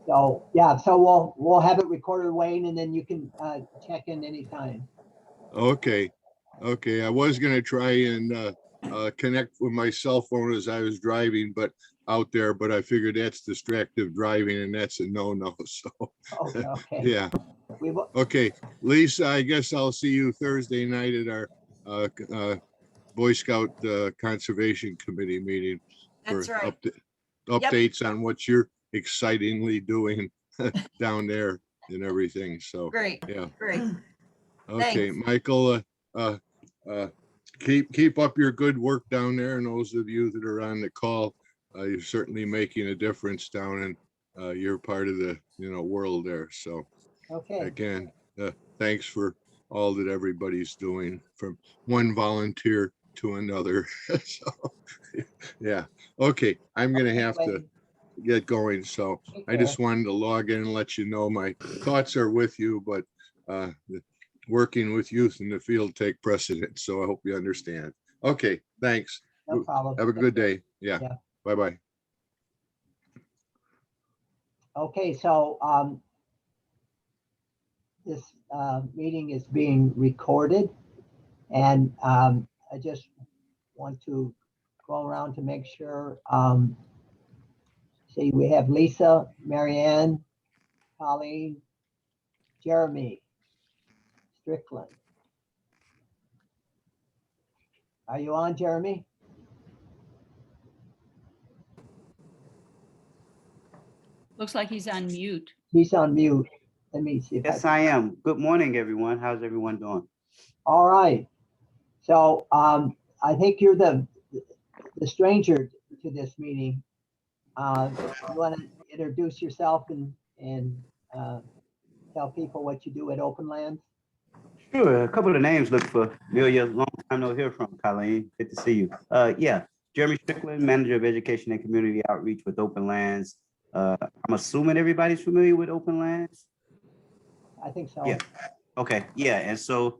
So, yeah, so we'll have it recorded, Wayne, and then you can check in anytime. Okay. Okay. I was going to try and connect with my cell phone as I was driving, but out there, but I figured that's distractive driving and that's a no-no. So, Okay. yeah. Okay. Lisa, I guess I'll see you Thursday night at our Boy Scout Conservation Committee meeting. That's right. Updates on what you're excitingly doing down there and everything. So Great. yeah. Great. Okay, Thanks. Michael, keep up your good work down there, and those of you that are on the call, you're certainly making a difference down in your part of the world there. So Okay. again, thanks for all that everybody's doing, from one volunteer to another. So yeah. Okay, I'm gonna have to get going. So I just wanted to log in and let you know my thoughts are with you, but working with youth in the field take precedence. So I hope you understand. Okay, thanks. No problem. Have a good day. Yeah. Bye-bye. Okay, so this meeting is being recorded, and I just want to go around to make sure. See, we have Lisa, Marianne, Colleen, Jeremy, Strickland. Are you on, Jeremy? Looks like he's on mute. He's on mute. Let me see. Yes, I am. Good morning, everyone. How's everyone doing? All right. So I think you're the stranger to this meeting. You want to introduce yourself and tell people what you do at Open Lands? Sure. A couple of names look familiar. Long time no hear from, Colleen. Good to see you. Yeah, Jeremy Strickland, Manager of Education and Community Outreach with Open Lands. I'm assuming everybody's familiar with Open Lands. I think so. Yeah. Okay. Yeah. And so,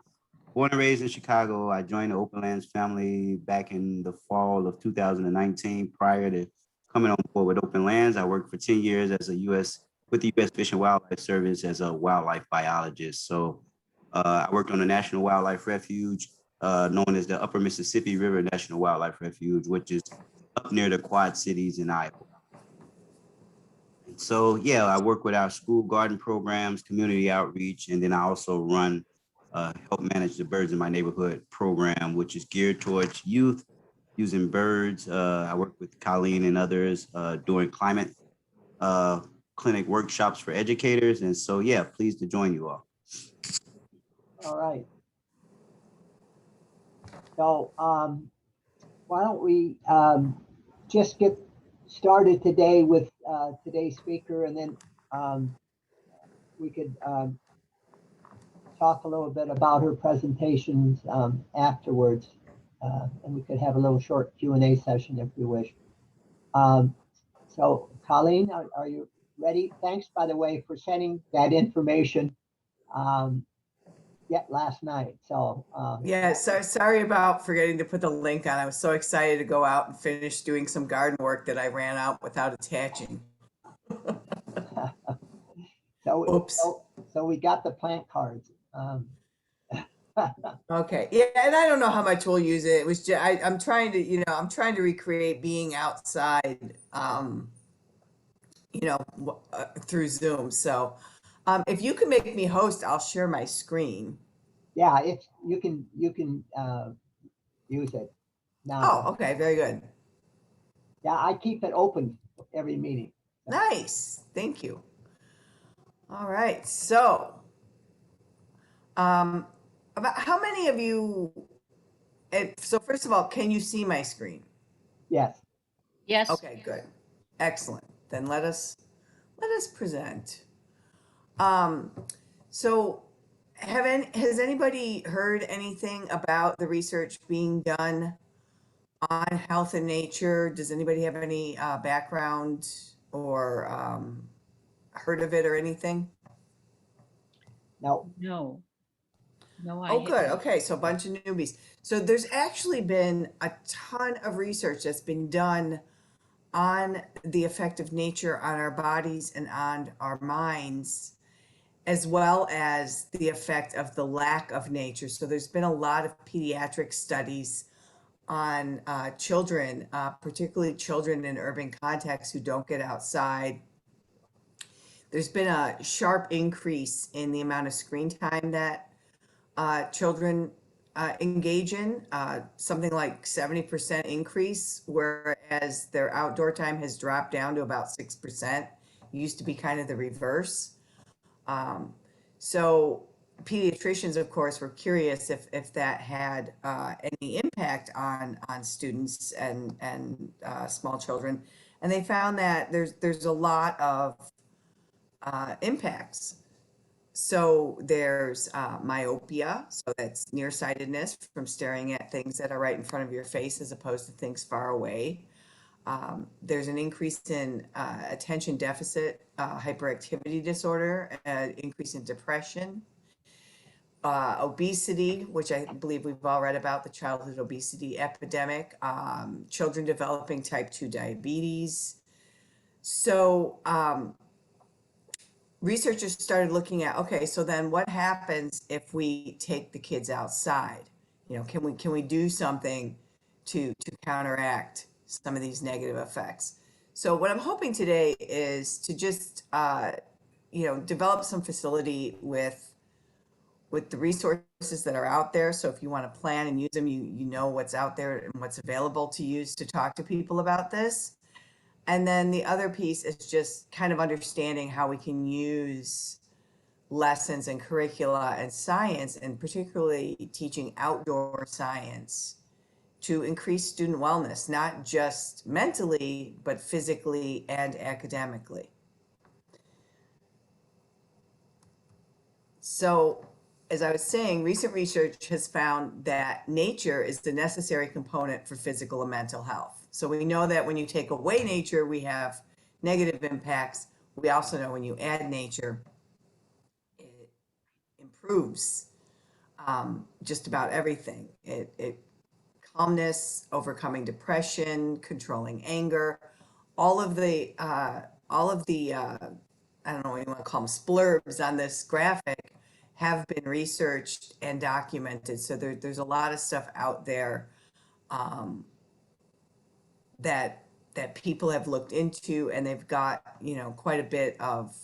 born and raised in Chicago, I joined the Open Lands family back in the fall of 2019. Prior to coming on board with Open Lands, I worked for 10 years as with the U.S. Fish and Wildlife Service as a wildlife biologist. So I worked on the National Wildlife Refuge, known as the Upper Mississippi River National Wildlife Refuge, which is up near the Quad Cities in Iowa. So yeah, I work with our school garden programs, community outreach, and then I also run, help manage the Birds in My Neighborhood program, which is geared towards youth using birds. I work with Colleen and others doing climate clinic workshops for educators. And so, yeah, pleased to join you all. All right. So why don't we just get started today with today's speaker, and then we could talk a little bit about her presentations afterwards, and we could have a little short Q&A session if you wish. So Colleen, are you ready? Thanks, by the way, for sending that information last night. So yeah, so sorry about forgetting to put the link on. I was so excited to go out and finish doing some garden work that I ran out without attaching. Oops. So we got the plant cards. Okay, yeah, and I don't know how much we'll use it. It was just I'm trying to recreate being outside, through Zoom. So if you can make me host, I'll share my screen. Yeah, if you can use it now. Oh, okay, very good. Yeah, I keep it open every meeting. Nice, thank you. All right, so about how many of you? So first of all, can you see my screen? Yes. Yes. Okay, good, excellent. Then let us present. So has anybody heard anything about the research being done on health and nature? Does anybody have any background or heard of it or anything? No. No. No, I Oh, good. haven't. Okay, so a bunch of newbies. So there's actually been a ton of research that's been done on the effect of nature on our bodies and on our minds, as well as the effect of the lack of nature. So there's been a lot of pediatric studies on children, particularly children in urban contexts who don't get outside. There's been a sharp increase in the amount of screen time that children engage in, something like 70% increase, whereas their outdoor time has dropped down to about 6%. It used to be kind of the reverse. So pediatricians, of course, were curious if that had any impact on students and small children, and they found that there's a lot of impacts. So there's myopia, so that's nearsightedness from staring at things that are right in front of your face as opposed to things far away. There's an increase in attention deficit hyperactivity disorder, increase in depression, obesity, which I believe we've all read about, the childhood obesity epidemic, children developing type 2 diabetes. So researchers started looking at, okay, so then what happens if we take the kids outside? You know, can we do something to counteract some of these negative effects? So what I'm hoping today is to just develop some facility with the resources that are out there. So if you want to plan and use them, you know what's out there and what's available to use to talk to people about this. And then the other piece is just kind of understanding how we can use lessons and curricula and science, and particularly teaching outdoor science, to increase student wellness, not just mentally, but physically and academically. So, as I was saying, recent research has found that nature is the necessary component for physical and mental health. So we know that when you take away nature, we have negative impacts. We also know when you add nature, it improves just about everything. It calmness, overcoming depression, controlling anger, all of the I don't know what you want to call them, splurbs on this graphic have been researched and documented. So there's a lot of stuff out there that people have looked into, and they've got quite a bit of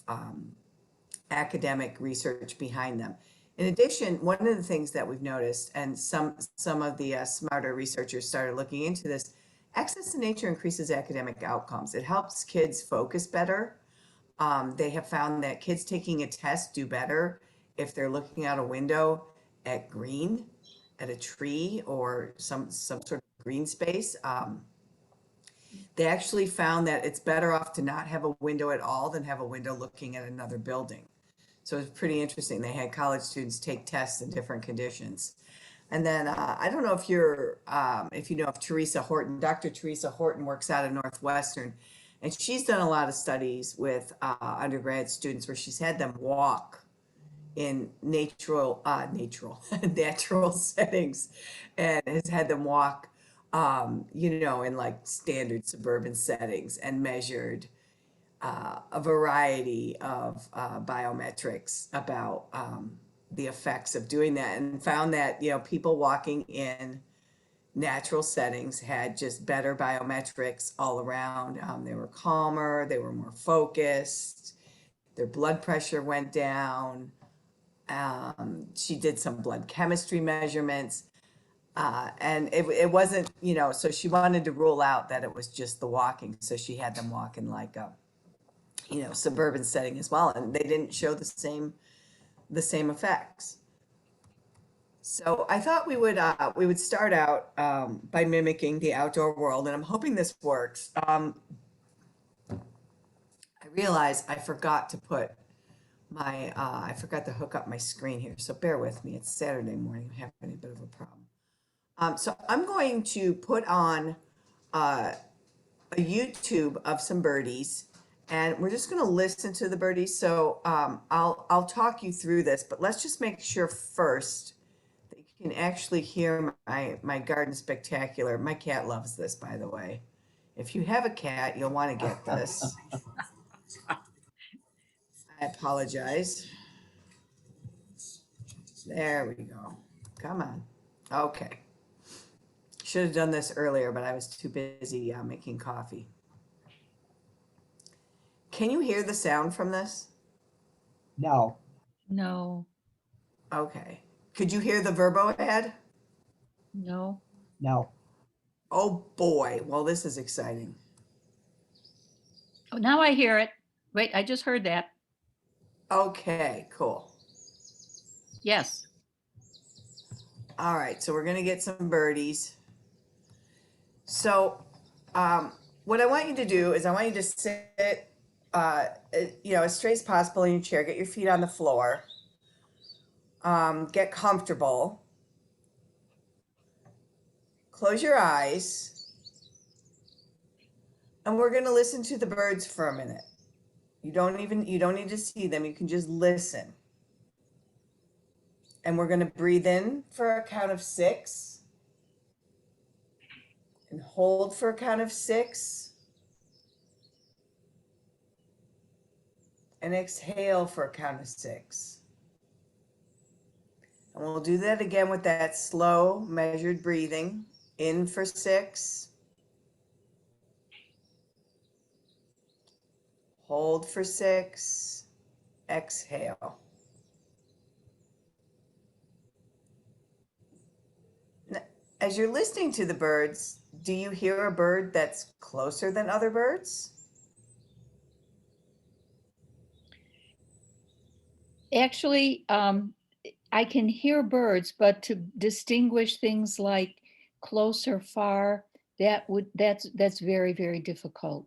academic research behind them. In addition, one of the things that we've noticed, and some of the smarter researchers started looking into this, access to nature increases academic outcomes. It helps kids focus better. They have found that kids taking a test do better if they're looking out a window at green, at a tree, or some sort of green space. They actually found that it's better off to not have a window at all than have a window looking at another building. So it's pretty interesting. They had college students take tests in different conditions. And then I don't know if you know of Teresa Horton. Dr. Teresa Horton works out of Northwestern, and she's done a lot of studies with undergrad students where she's had them walk in natural settings, and has had them walk in like standard suburban settings, and measured a variety of biometrics about the effects of doing that, and found that people walking in natural settings had just better biometrics all around. They were calmer, they were more focused, their blood pressure went down. She did some blood chemistry measurements. And it wasn't, so she wanted to rule out that it was just the walking. So she had them walk in like a, suburban setting as well. And they didn't show the same effects. So I thought we would start out by mimicking the outdoor world, and I'm hoping this works. I realized I forgot to put I forgot to hook up my screen here, so bear with me. It's Saturday morning. I'm having a bit of a problem. So I'm going to put on a YouTube of some birdies, and we're just going to listen to the birdies. So I'll talk you through this, but let's just make sure first that you can actually hear my garden spectacular. My cat loves this, by the way. If you have a cat, you'll want to get this. I apologize. There we go. Come on. Okay. Should have done this earlier, but I was too busy making coffee. Can you hear the sound from this? No, No, Okay. Could you hear the Verbo ad? no. no. Oh boy. Well, this is exciting. Oh, now I hear it. Wait, I just heard that. Okay, cool. Yes. All right, so we're gonna get some birdies. So, what I want you to do is I want you to sit, as straight as possible in your chair. Get your feet on the floor. Get comfortable. Close your eyes, and we're gonna listen to the birds for a minute. You don't need to see them. You can just listen. And we're gonna breathe in for a count of 6. And hold for a count of 6. And exhale for a count of 6. And we'll do that again with that slow, measured breathing. In for 6. Hold for 6. Exhale. As you're listening to the birds, do you hear a bird that's closer than other birds? Actually, I can hear birds, but to distinguish things like close or far, that's very, very difficult.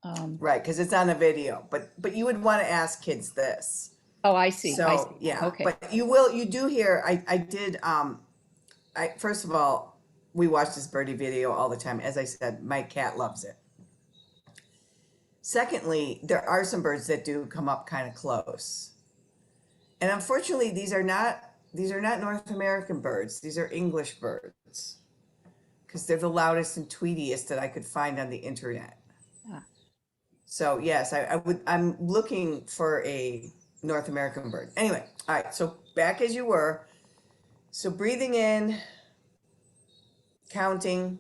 Right, because it's on a video. But you would want to ask kids this. Oh, I see. I So see. yeah, Okay. but you do hear. First of all, we watch this birdie video all the time. As I said, my cat loves it. Secondly, there are some birds that do come up kind of close. And unfortunately, these are not North American birds. These are English birds. Because they're the loudest and tweetiest that I could find on the internet. Ah. So yes, I'm looking for a North American bird. Anyway, all right, so back as you were. So breathing in, counting,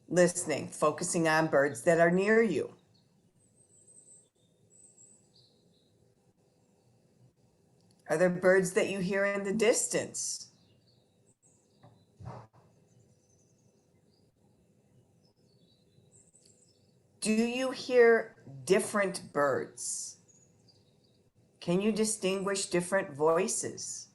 listening, focusing on birds that are near you. Are there birds that you hear in the distance? Do you hear different birds? Can you distinguish different voices?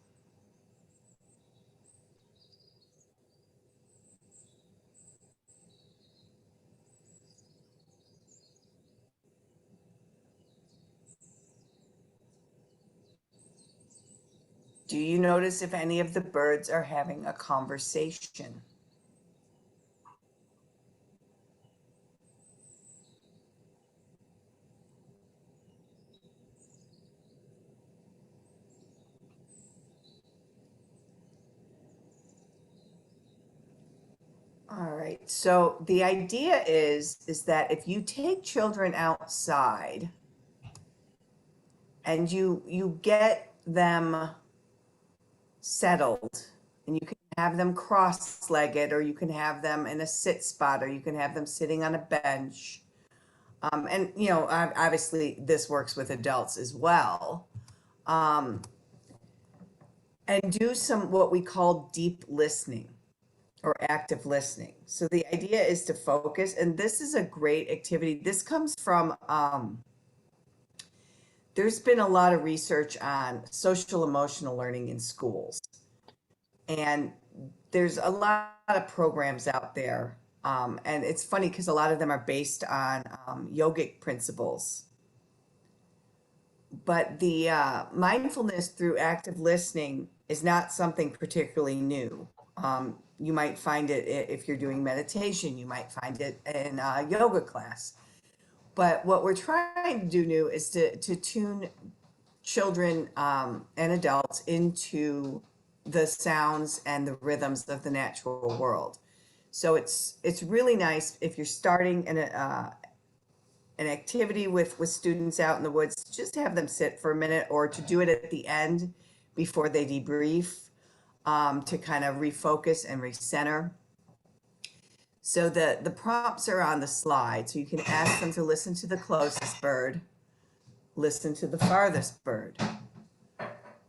Do you notice if any of the birds are having a conversation? All right. So the idea is that if you take children outside and you get them settled, and you can have them cross-legged, or you can have them in a sit spot, or you can have them sitting on a bench. And obviously this works with adults as well. And do some what we call deep listening or active listening. So the idea is to focus, and this is a great activity. This comes from, there's been a lot of research on social emotional learning in schools. And there's a lot of programs out there. And it's funny because a lot of them are based on yogic principles. But the mindfulness through active listening is not something particularly new. You might find it if you're doing meditation. You might find it in a yoga class. But what we're trying to do new is to tune children and adults into the sounds and the rhythms of the natural world. So it's really nice if you're starting an activity with students out in the woods, just to have them sit for a minute, or to do it at the end before they debrief, to kind of refocus and recenter. So the prompts are on the slide, so you can ask them to listen to the closest bird, listen to the farthest bird,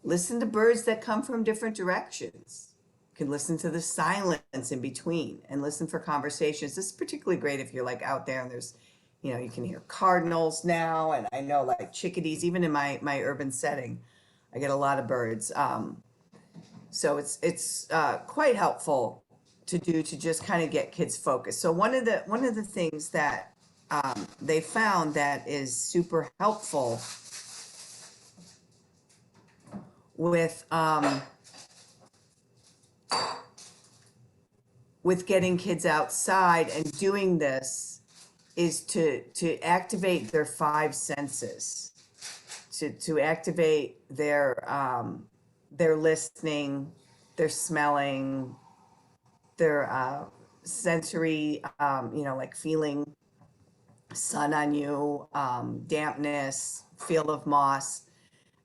listen to birds that come from different directions. You can listen to the silence in between and listen for conversations. This is particularly great if you're like out there and there's, you can hear cardinals now, and I know like chickadees, even in my urban setting, I get a lot of birds. So it's quite helpful to do, to just kind of get kids focused. So one of the things that they found that is super helpful with getting kids outside and doing this is to activate their five senses, to activate their listening, their smelling, their sensory, like feeling sun on you, dampness, feel of moss.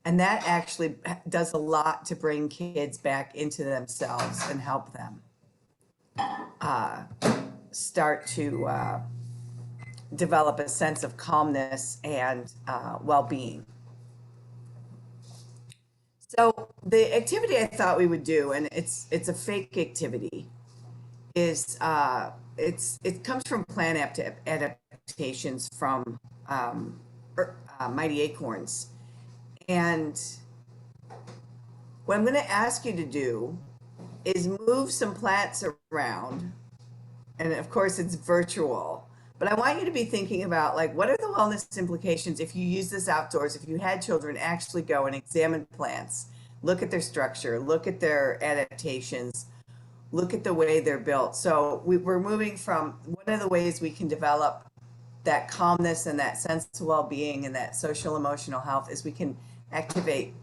And that actually does a lot to bring kids back into themselves and help them start to develop a sense of calmness and well-being. So the activity I thought we would do, and it's a fake activity, is it comes from plant adaptations from Mighty Acorns. And what I'm going to ask you to do is move some plants around. And of course, it's virtual. But I want you to be thinking about, like, what are the wellness implications if you use this outdoors, if you had children actually go and examine plants, look at their structure, look at their adaptations, look at the way they're built. So we're moving from, one of the ways we can develop that calmness and that sense of well-being and that social emotional health is we can activate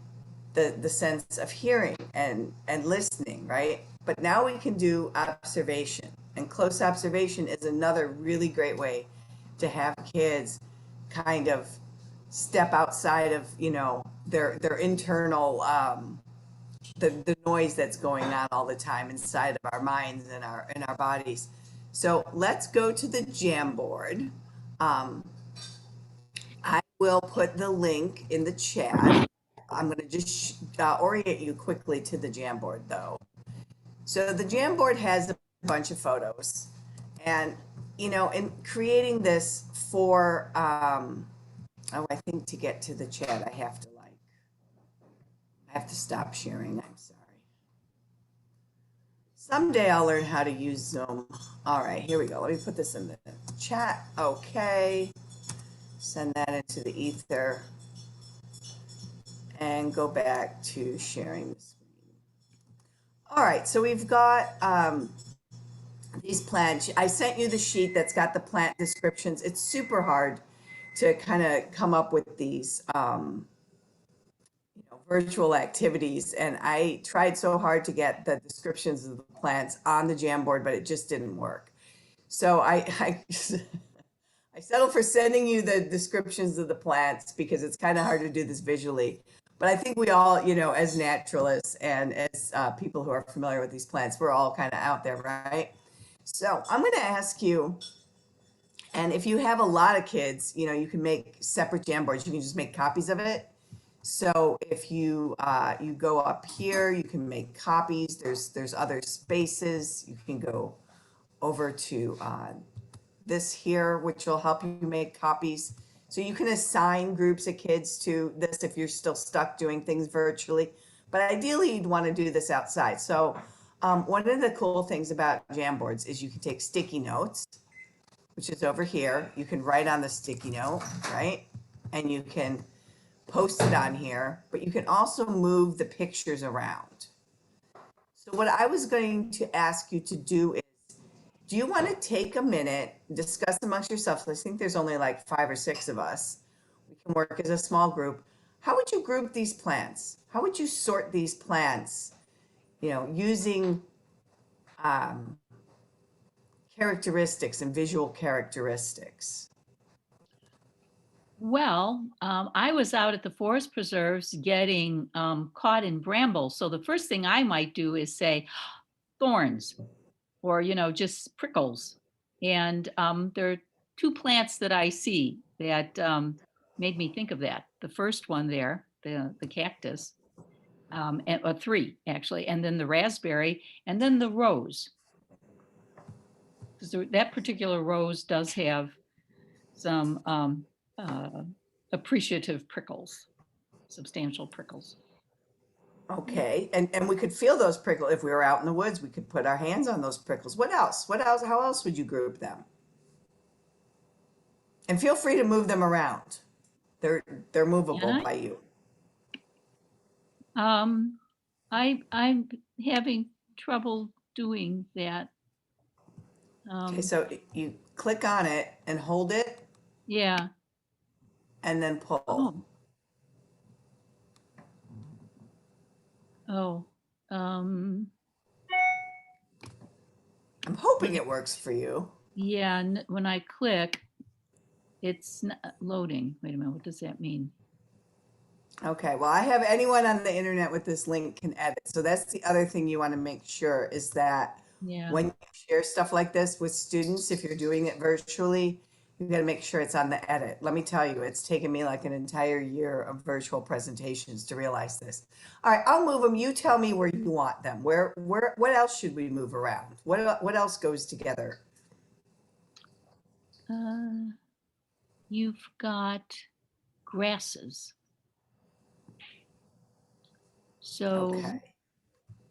the sense of hearing and listening, right? But now we can do observation, and close observation is another really great way to have kids kind of step outside of, their internal, the noise that's going on all the time inside of our minds and our bodies. So let's go to the Jamboard. I will put the link in the chat. I'm going to just orient you quickly to the Jamboard, though. So the Jamboard has a bunch of photos, and in creating this for I think to get to the chat I have to stop sharing. I'm sorry. Someday I'll learn how to use Zoom. All right, here we go. Let me put this in the chat. Okay. Send that into the ether and go back to sharing the screen. All right, so we've got these plants. I sent you the sheet that's got the plant descriptions. It's super hard to kind of come up with these virtual activities, and I tried so hard to get the descriptions of the plants on the Jamboard, but it just didn't work. So I settled for sending you the descriptions of the plants because it's kind of hard to do this visually. But I think we all, as naturalists and as people who are familiar with these plants, we're all kind of out there, right? So I'm going to ask you, and if you have a lot of kids, you can make separate Jamboards. You can just make copies of it. So if you you go up here, you can make copies. There's other spaces. You can go over to this here, which will help you make copies. So you can assign groups of kids to this if you're still stuck doing things virtually. But ideally, you'd want to do this outside. So one of the cool things about Jamboards is you can take sticky notes, which is over here. You can write on the sticky note, right? And you can post it on here, but you can also move the pictures around. So what I was going to ask you to do is, do you want to take a minute, discuss amongst yourselves? I think there's only like 5 or 6 of us. We can work as a small group. How would you group these plants? How would you sort these plants? Using characteristics and visual characteristics? Well, I was out at the forest preserves getting caught in brambles. So the first thing I might do is say thorns or, just prickles. And there are two plants that I see that made me think of that. The first one there, the cactus, or three actually, and then the raspberry, and then the rose. Because that particular rose does have some appreciative prickles, substantial prickles. Okay, and we could feel those prickles if we were out in the woods. We could put our hands on those prickles. What else? What else? How else would you group them? And feel free to move them around. They're movable Yeah. by you. I'm having trouble doing that. Okay, so you click on it and hold it Yeah. and then pull. Oh. Oh. I'm hoping it works for you. Yeah. When I click, it's not loading. Wait a minute. What does that mean? Okay, well, I have anyone on the internet with this link can edit. So that's the other thing you want to make sure is that Yeah. when you share stuff like this with students, if you're doing it virtually, you got to make sure it's on the edit. Let me tell you, it's taken me like an entire year of virtual presentations to realize this. All right, I'll move them. You tell me where you want them. What else should we move around? What else goes together? You've got grasses. So, Okay.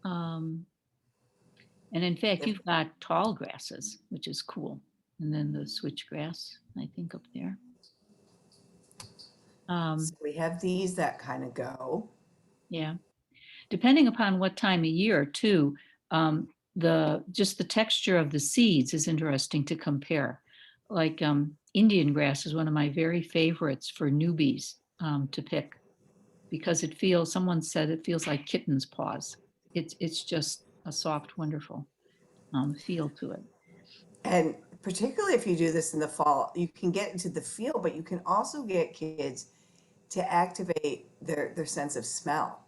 and in fact, you've got tall grasses, which is cool. And then the switchgrass, I think, up there. So we have these that kind of go. Yeah. Depending upon what time of year, too, just the texture of the seeds is interesting to compare. Like Indian grass is one of my very favorites for newbies to pick because someone said it feels like kitten's paws. It's just a soft, wonderful feel to it. And particularly if you do this in the fall, you can get into the feel, but you can also get kids to activate their sense of smell.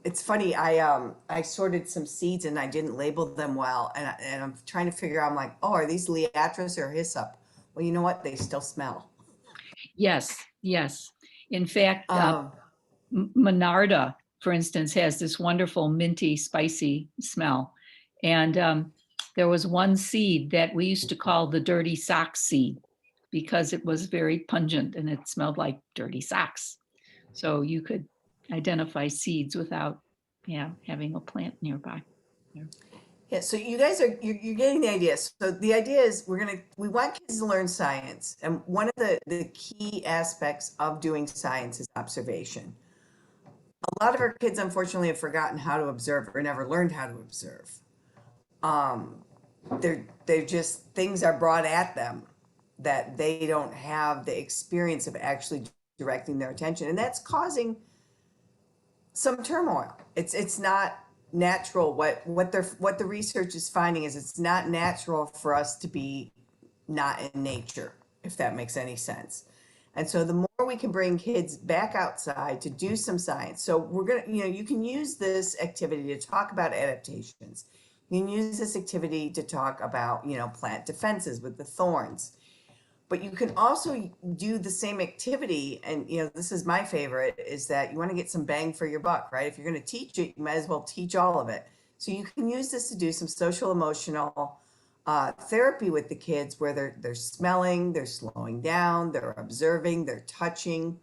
It's funny. I sorted some seeds and I didn't label them well, and I'm trying to figure out. I'm like, oh, are these liatris or hyssop? Well, you know what? They still smell. Yes, yes. In fact, Um, Monarda, for instance, has this wonderful minty, spicy smell. And there was one seed that we used to call the dirty socks seed because it was very pungent and it smelled like dirty socks. So you could identify seeds without, having a plant nearby. yeah. So you guys you're getting the idea. So the idea is we want kids to learn science, and one of the key aspects of doing science is observation. A lot of our kids, unfortunately, have forgotten how to observe or never learned how to observe. They're just things are brought at them that they don't have the experience of actually directing their attention, and that's causing some turmoil. It's not natural. What the research is finding is it's not natural for us to be not in nature, if that makes any sense. And so the more we can bring kids back outside to do some science. So we're going to, you can use this activity to talk about adaptations. You can use this activity to talk about, plant defenses with the thorns. But you can also do the same activity. And, this is my favorite, is that you want to get some bang for your buck, right? If you're going to teach it, you might as well teach all of it. So you can use this to do some social emotional therapy with the kids where they're smelling, they're slowing down, they're observing, they're touching.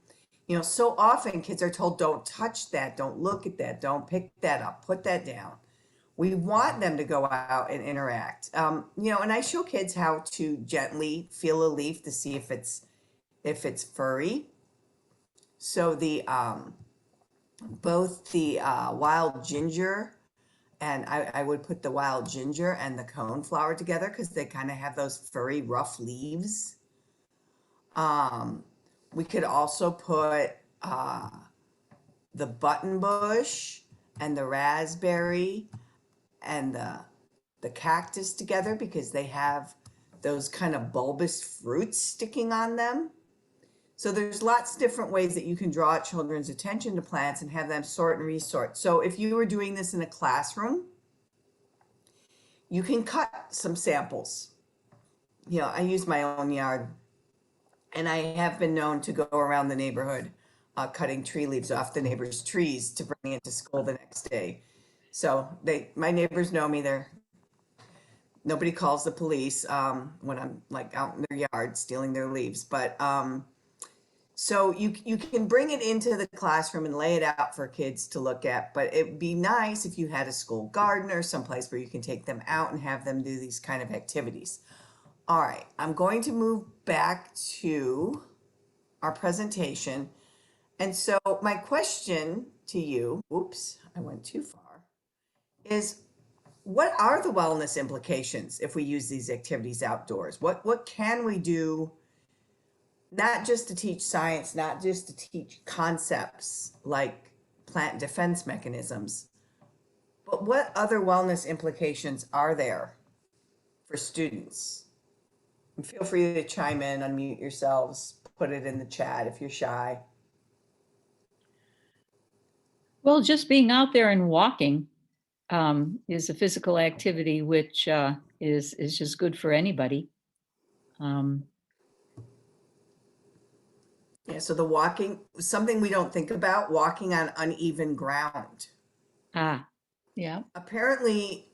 So often kids are told, don't touch that, don't look at that, don't pick that up, put that down. We want them to go out and interact. And I show kids how to gently feel a leaf to see if it's furry. So both the wild ginger, and I would put the wild ginger and the coneflower together because they kind of have those furry, rough leaves. We could also put the button bush and the raspberry and the the cactus together because they have those kind of bulbous fruits sticking on them. So there's lots of different ways that you can draw children's attention to plants and have them sort and resort. So if you were doing this in a classroom, you can cut some samples. You know, I use my own yard, and I have been known to go around the neighborhood cutting tree leaves off the neighbors' trees to bring into school the next day. So my neighbors know me. Nobody calls the police when I'm like out in their yard stealing their leaves. But so you can bring it into the classroom and lay it out for kids to look at. But it'd be nice if you had a school garden or someplace where you can take them out and have them do these kind of activities. All right, I'm going to move back to our presentation. And so my question to you, oops, I went too far, is what are the wellness implications if we use these activities outdoors? What can we do, not just to teach science, not just to teach concepts like plant defense mechanisms, but what other wellness implications are there for students? And feel free to chime in, unmute yourselves, put it in the chat if you're shy. Well, just being out there and walking is a physical activity, which is just good for anybody. Yeah, so the walking, something we don't think about, walking on uneven ground. Yeah. Apparently,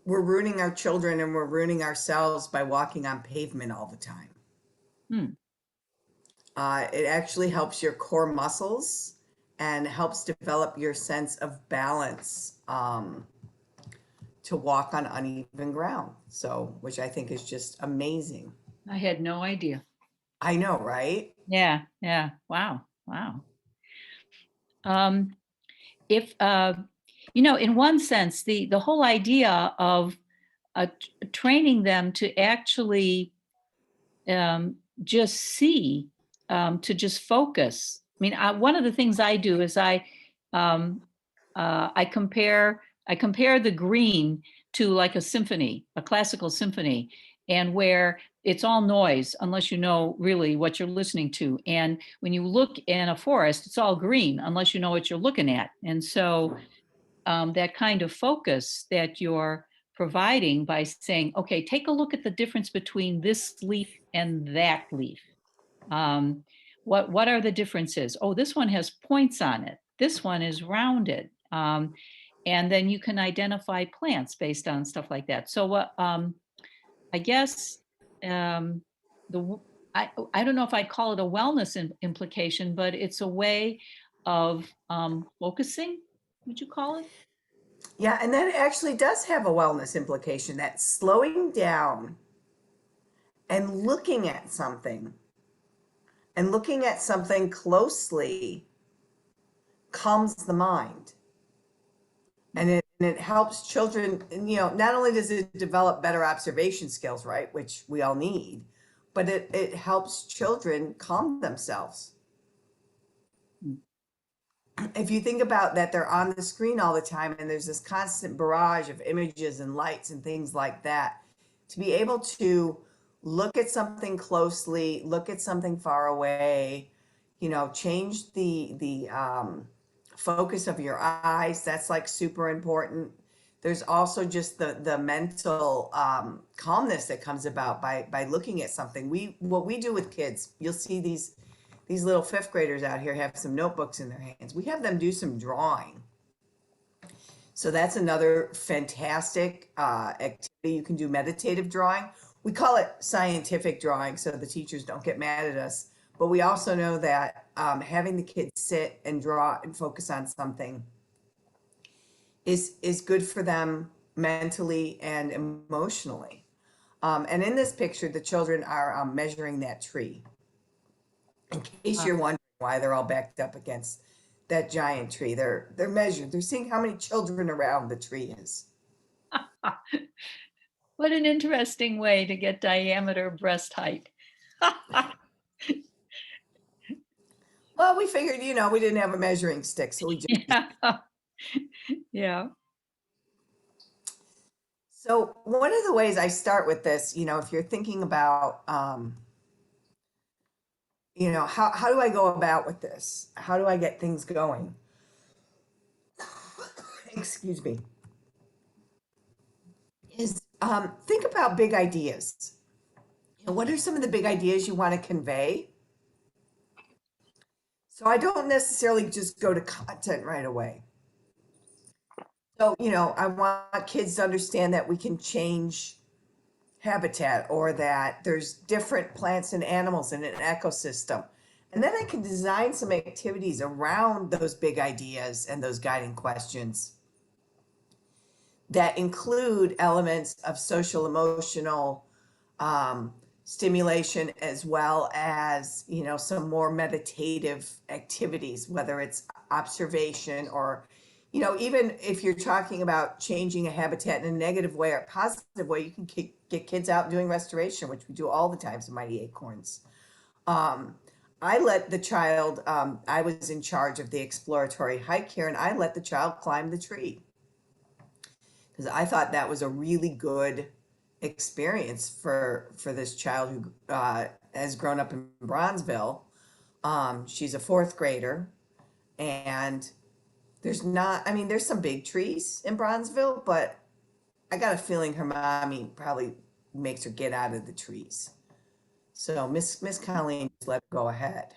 we're ruining our children and we're ruining ourselves by walking on pavement all the time. It actually helps your core muscles and helps develop your sense of balance to walk on uneven ground. So, which I think is just amazing. I had no idea. I know, right? Yeah. Wow. If in one sense, the whole idea of training them to actually just see, to just focus. I mean, one of the things I do is I compare the green to like a symphony, a classical symphony, and where it's all noise unless you know really what you're listening to. And when you look in a forest, it's all green unless you know what you're looking at. And so that kind of focus that you're providing by saying, okay, take a look at the difference between this leaf and that leaf. What are the differences? Oh, this one has points on it. This one is rounded. And then you can identify plants based on stuff like that. So I guess I don't know if I'd call it a wellness implication, but it's a way of focusing, would you call it? Yeah, and that actually does have a wellness implication, that slowing down and looking at something closely calms the mind. And it helps children, not only does it develop better observation skills, right, which we all need, but it helps children calm themselves. If you think about that, they're on the screen all the time and there's this constant barrage of images and lights and things like that. To be able to look at something closely, look at something far away, change the focus of your eyes, that's like super important. There's also just the mental calmness that comes about by looking at something. What we do with kids, you'll see these little fifth graders out here have some notebooks in their hands. We have them do some drawing. So that's another fantastic activity. You can do meditative drawing. We call it scientific drawing so the teachers don't get mad at us. But we also know that having the kids sit and draw and focus on something is good for them mentally and emotionally. And in this picture, the children are measuring that tree. In case you're wondering why they're all backed up against that giant tree, they're measured. They're seeing how many children around the tree is. What an interesting way to get diameter breast height. Well, we figured, we didn't have a measuring stick, so we just. Yeah. So one of the ways I start with this, if you're thinking about, how do I go about with this? How do I get things going? Excuse me. Is think about big ideas. What are some of the big ideas you want to convey? So I don't necessarily just go to content right away. So, I want kids to understand that we can change habitat or that there's different plants and animals in an ecosystem. And then I can design some activities around those big ideas and those guiding questions that include elements of social emotional stimulation, as well as some more meditative activities, whether it's observation or even if you're talking about changing a habitat in a negative way or a positive way, you can get kids out doing restoration, which we do all the time in Mighty Acorns. I let the child, I was in charge of the exploratory hike here, and I let the child climb the tree because I thought that was a really good experience for this child who has grown up in Bronzeville. She's a fourth grader, and there's some big trees in Bronzeville, but I got a feeling her mommy probably makes her get out of the trees. So Miss Colleen just let her go ahead.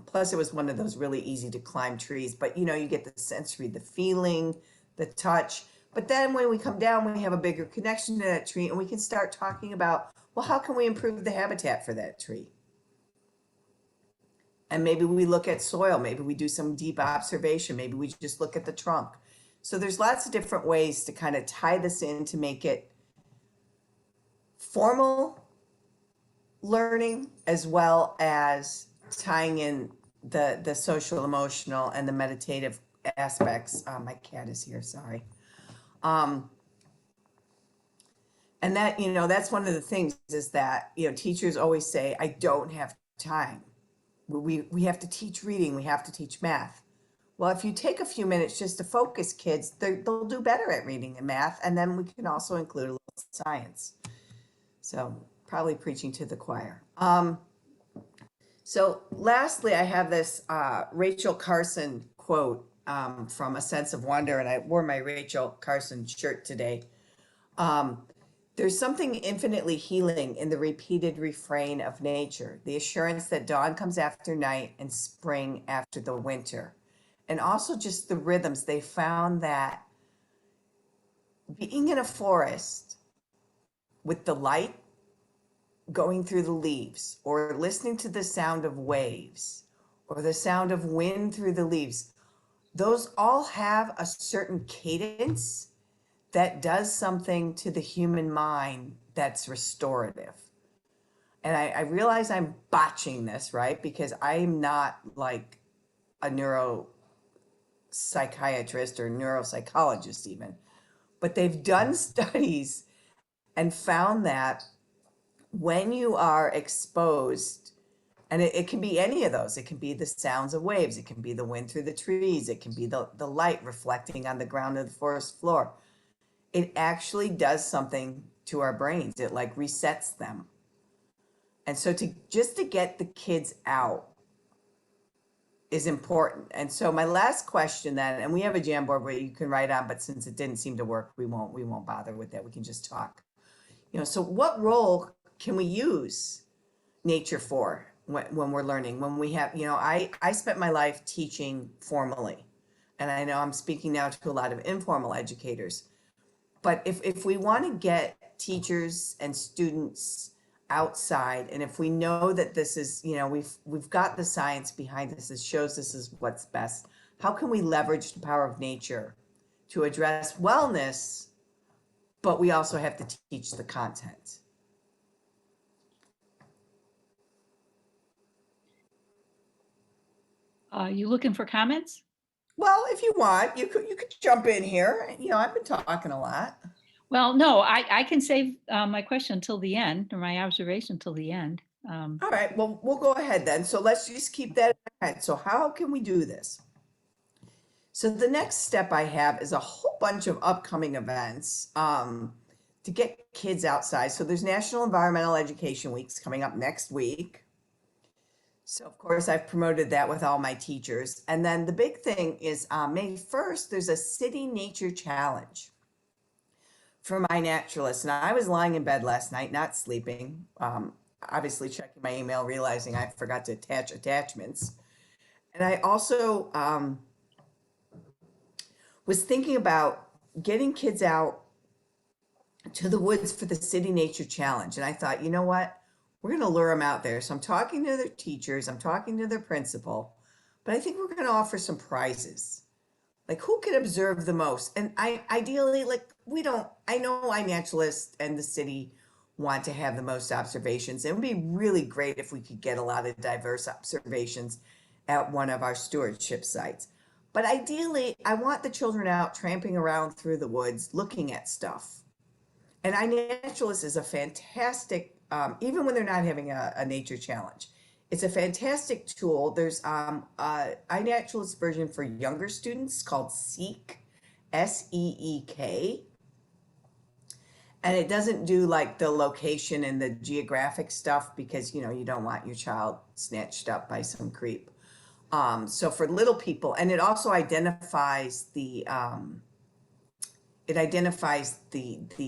Plus, it was one of those really easy to climb trees, but you get the sensory, the feeling, the touch. But then when we come down, we have a bigger connection to that tree, and we can start talking about, well, how can we improve the habitat for that tree? And maybe we look at soil, maybe we do some deep observation, maybe we just look at the trunk. So there's lots of different ways to kind of tie this in to make it formal learning, as well as tying in the social emotional and the meditative aspects. My cat is here, sorry. And that, that's one of the things is that, teachers always say, I don't have time. We have to teach reading, we have to teach math. Well, if you take a few minutes just to focus kids, they'll do better at reading and math. And then we can also include a little science. So probably preaching to the choir. So lastly, I have this Rachel Carson quote from A Sense of Wonder, and I wore my Rachel Carson shirt today. There's something infinitely healing in the repeated refrain of nature, the assurance that dawn comes after night and spring after the winter. And also just the rhythms. They found that being in a forest with the light going through the leaves, or listening to the sound of waves, or the sound of wind through the leaves, those all have a certain cadence that does something to the human mind that's restorative. And I realize I'm botching this, right? Because I'm not like a neuropsychiatrist or neuropsychologist even. But they've done studies and found that when you are exposed, and it can be any of those, it can be the sounds of waves, it can be the wind through the trees, it can be the light reflecting on the ground of the forest floor. It actually does something to our brains. It like resets them. And so to get the kids out is important. And so my last question then, and we have a Jamboard where you can write on, but since it didn't seem to work, we won't bother with that. We can just talk. So what role can we use nature for when we're learning? When we have, I spent my life teaching formally, and I know I'm speaking now to a lot of informal educators. But if we want to get teachers and students outside, and if we know that this is, we've got the science behind this, it shows this is what's best, how can we leverage the power of nature to address wellness, but we also have to teach the content? You looking for comments? Well, if you want, you could jump in here. I've been talking a lot. Well, no, I can save my question until the end, or my observation until the end. All right, well, we'll go ahead then. So let's just keep that in mind. So how can we do this? So the next step I have is a whole bunch of upcoming events to get kids outside. So there's National Environmental Education Weeks coming up next week. So of course I've promoted that with all my teachers. And then the big thing is May 1st, there's a City Nature Challenge for my naturalists. And I was lying in bed last night, not sleeping, obviously checking my email, realizing I forgot to attach attachments. And I also was thinking about getting kids out to the woods for the City Nature Challenge. And I thought, you know what? We're going to lure them out there. So I'm talking to their teachers, I'm talking to their principal, but I think we're going to offer some prizes. Like who can observe the most? And ideally, like I know I naturalists and the city want to have the most observations. It would be really great if we could get a lot of diverse observations at one of our stewardship sites. But ideally, I want the children out tramping around through the woods, looking at stuff. And iNaturalist is a fantastic, even when they're not having a nature challenge, it's a fantastic tool. There's iNaturalist version for younger students called Seek, SEEK. And it doesn't do like the location and the geographic stuff because, you know, you don't want your child snatched up by some creep. So for little people, and it also identifies the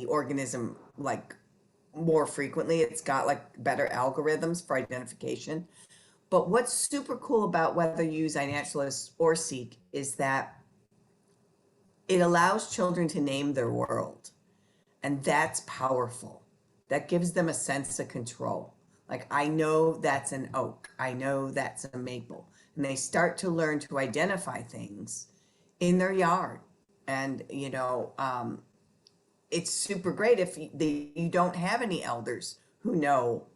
organism like more frequently. It's got like better algorithms for identification. But what's super cool about whether you use iNaturalist or Seek is that it allows children to name their world. And that's powerful. That gives them a sense of control. Like, I know that's an oak. I know that's a maple. And they start to learn to identify things in their yard. And, you know, it's super great if you don't have any elders who know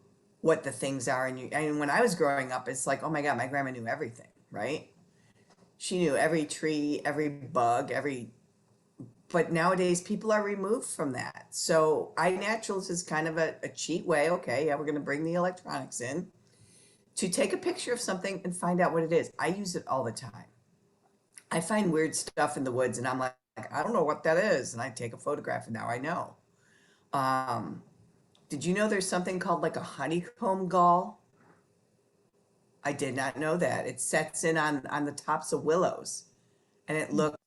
what the things are. And when I was growing up, it's like, oh my God, my grandma knew everything, right? She knew every tree, every bug, but nowadays people are removed from that. So iNaturalist is kind of a cheat way. Okay, yeah, we're going to bring the electronics in to take a picture of something and find out what it is. I use it all the time. I find weird stuff in the woods and I'm like, I don't know what that is. And I take a photograph and now I know. Did you know there's something called like a honeycomb gull? I did not know that. It sets in on the tops of willows and it looks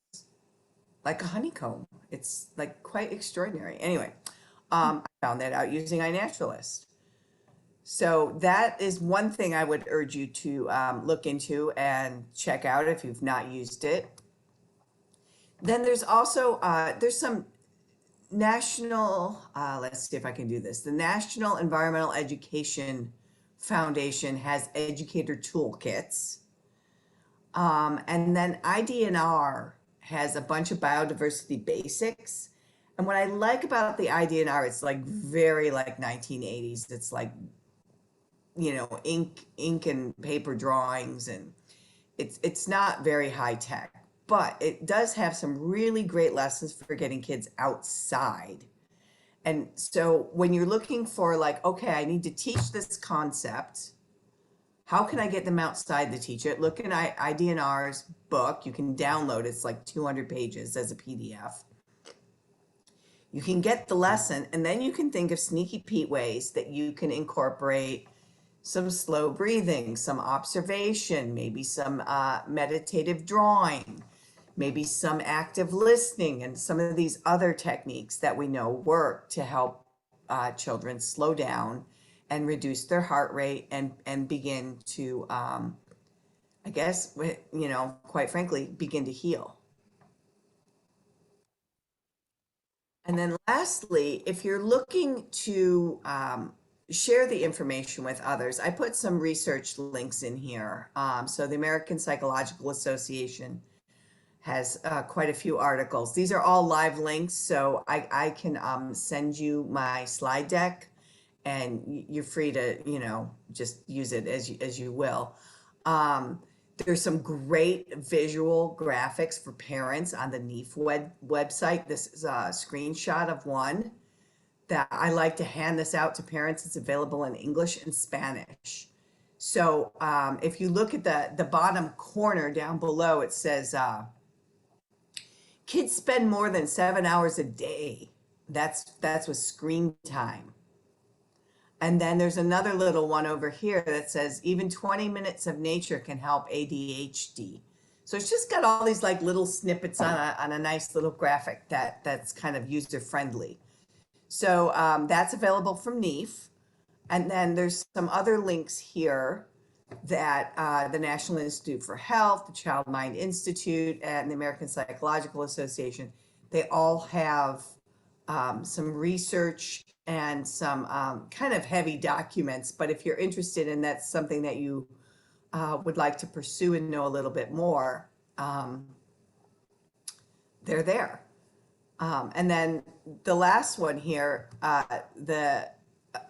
like a honeycomb. It's like quite extraordinary. Anyway, I found that out using iNaturalist. So that is one thing I would urge you to look into and check out if you've not used it. Then there's also, there's some national, let's see if I can do this. The National Environmental Education Foundation has educator toolkits. And then IDNR has a bunch of biodiversity basics. And what I like about the IDNR, it's like very like 1980s. It's like, you know, ink and paper drawings, and it's not very high tech, but it does have some really great lessons for getting kids outside. And so when you're looking for like, okay, I need to teach this concept, how can I get them outside to teach it? Look in IDNR's book. You can download it. It's like 200 pages as a PDF. You can get the lesson, and then you can think of sneaky Pete ways that you can incorporate some slow breathing, some observation, maybe some meditative drawing, maybe some active listening, and some of these other techniques that we know work to help children slow down and reduce their heart rate and begin to, I guess, you know, quite frankly, begin to heal. And then lastly, if you're looking to share the information with others, I put some research links in here. So the American Psychological Association has quite a few articles. These are all live links, so I can send you my slide deck, and you're free to, you know, just use it as you will. There's some great visual graphics for parents on the NEAF website. This is a screenshot of one that I like to hand this out to parents. It's available in English and Spanish. So if you look at the bottom corner down below, it says, kids spend more than 7 hours a day That's with screen time. And then there's another little one over here that says even 20 minutes of nature can help ADHD. So it's just got all these like little snippets on a nice little graphic that's kind of user friendly. So that's available from NEAF. And then there's some other links here that the National Institute for Health, the Child Mind Institute, and the American Psychological Association, they all have some research and some kind of heavy documents. But if you're interested and that's something that you would like to pursue and know a little bit more, they're there. And then the last one here, the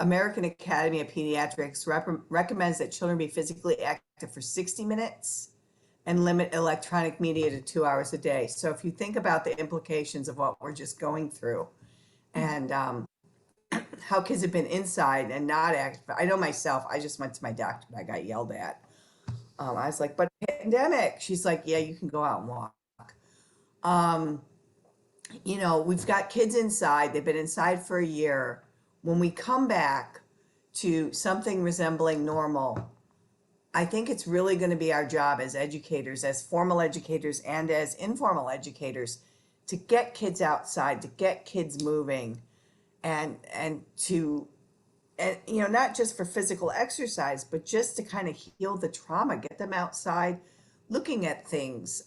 American Academy of Pediatrics recommends that children be physically active for 60 minutes and limit electronic media to 2 hours a day. So if you think about the implications of what we're just going through and how kids have been inside and not active. I know myself, I just went to my doctor and I got yelled at. I was like, but pandemic. She's like, yeah, you can go out and walk. You know, we've got kids inside. They've been inside for a year. When we come back to something resembling normal, I think it's really going to be our job as educators, as formal educators and as informal educators, to get kids outside, to get kids moving, and to, and you know, not just for physical exercise, but just to kind of heal the trauma, get them outside, looking at things,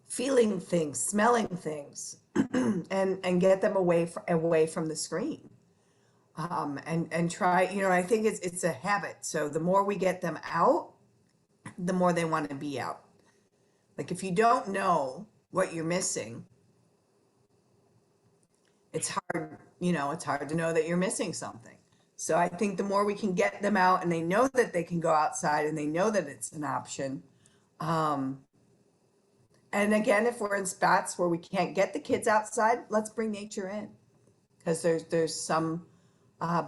feeling things, smelling things, and get them away from the screen. And try, you know, I think it's a habit. So the more we get them out, the more they want to be out. Like if you don't know what you're missing, it's hard, you know, it's hard to know that you're missing something. So I think the more we can get them out and they know that they can go outside and they know that it's an option. And again, if we're in spots where we can't get the kids outside, let's bring nature in, because there's some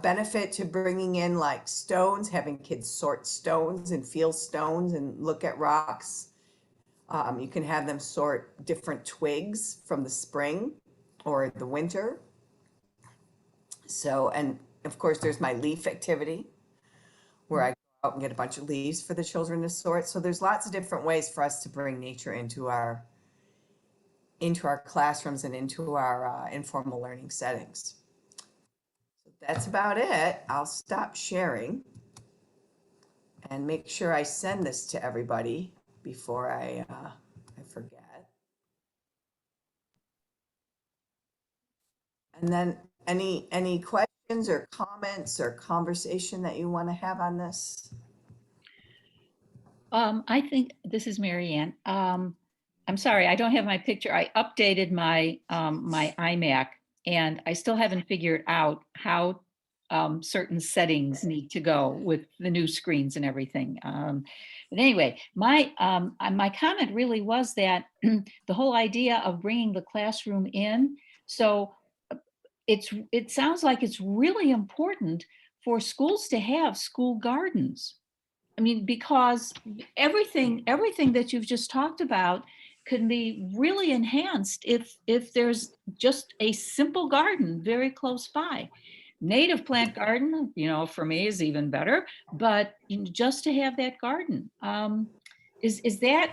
benefit to bringing in like stones, having kids sort stones and feel stones and look at rocks. You can have them sort different twigs from the spring or the winter. So, and of course, there's my leaf activity where I go out and get a bunch of leaves for the children to sort. So there's lots of different ways for us to bring nature into our classrooms and into our informal learning settings. So that's about it. I'll stop sharing and make sure I send this to everybody before I forget. And then any questions or comments or conversation that you want to have on this? I think this is Mary Ann. I'm sorry, I don't have my picture. I updated my my iMac and I still haven't figured out how certain settings need to go with the new screens and everything. But anyway, my comment really was that the whole idea of bringing the classroom in. So it sounds like it's really important for schools to have school gardens. I mean, because everything that you've just talked about can be really enhanced if there's just a simple garden very close by. Native plant garden, you know, for me is even better, but just to have that garden. Is that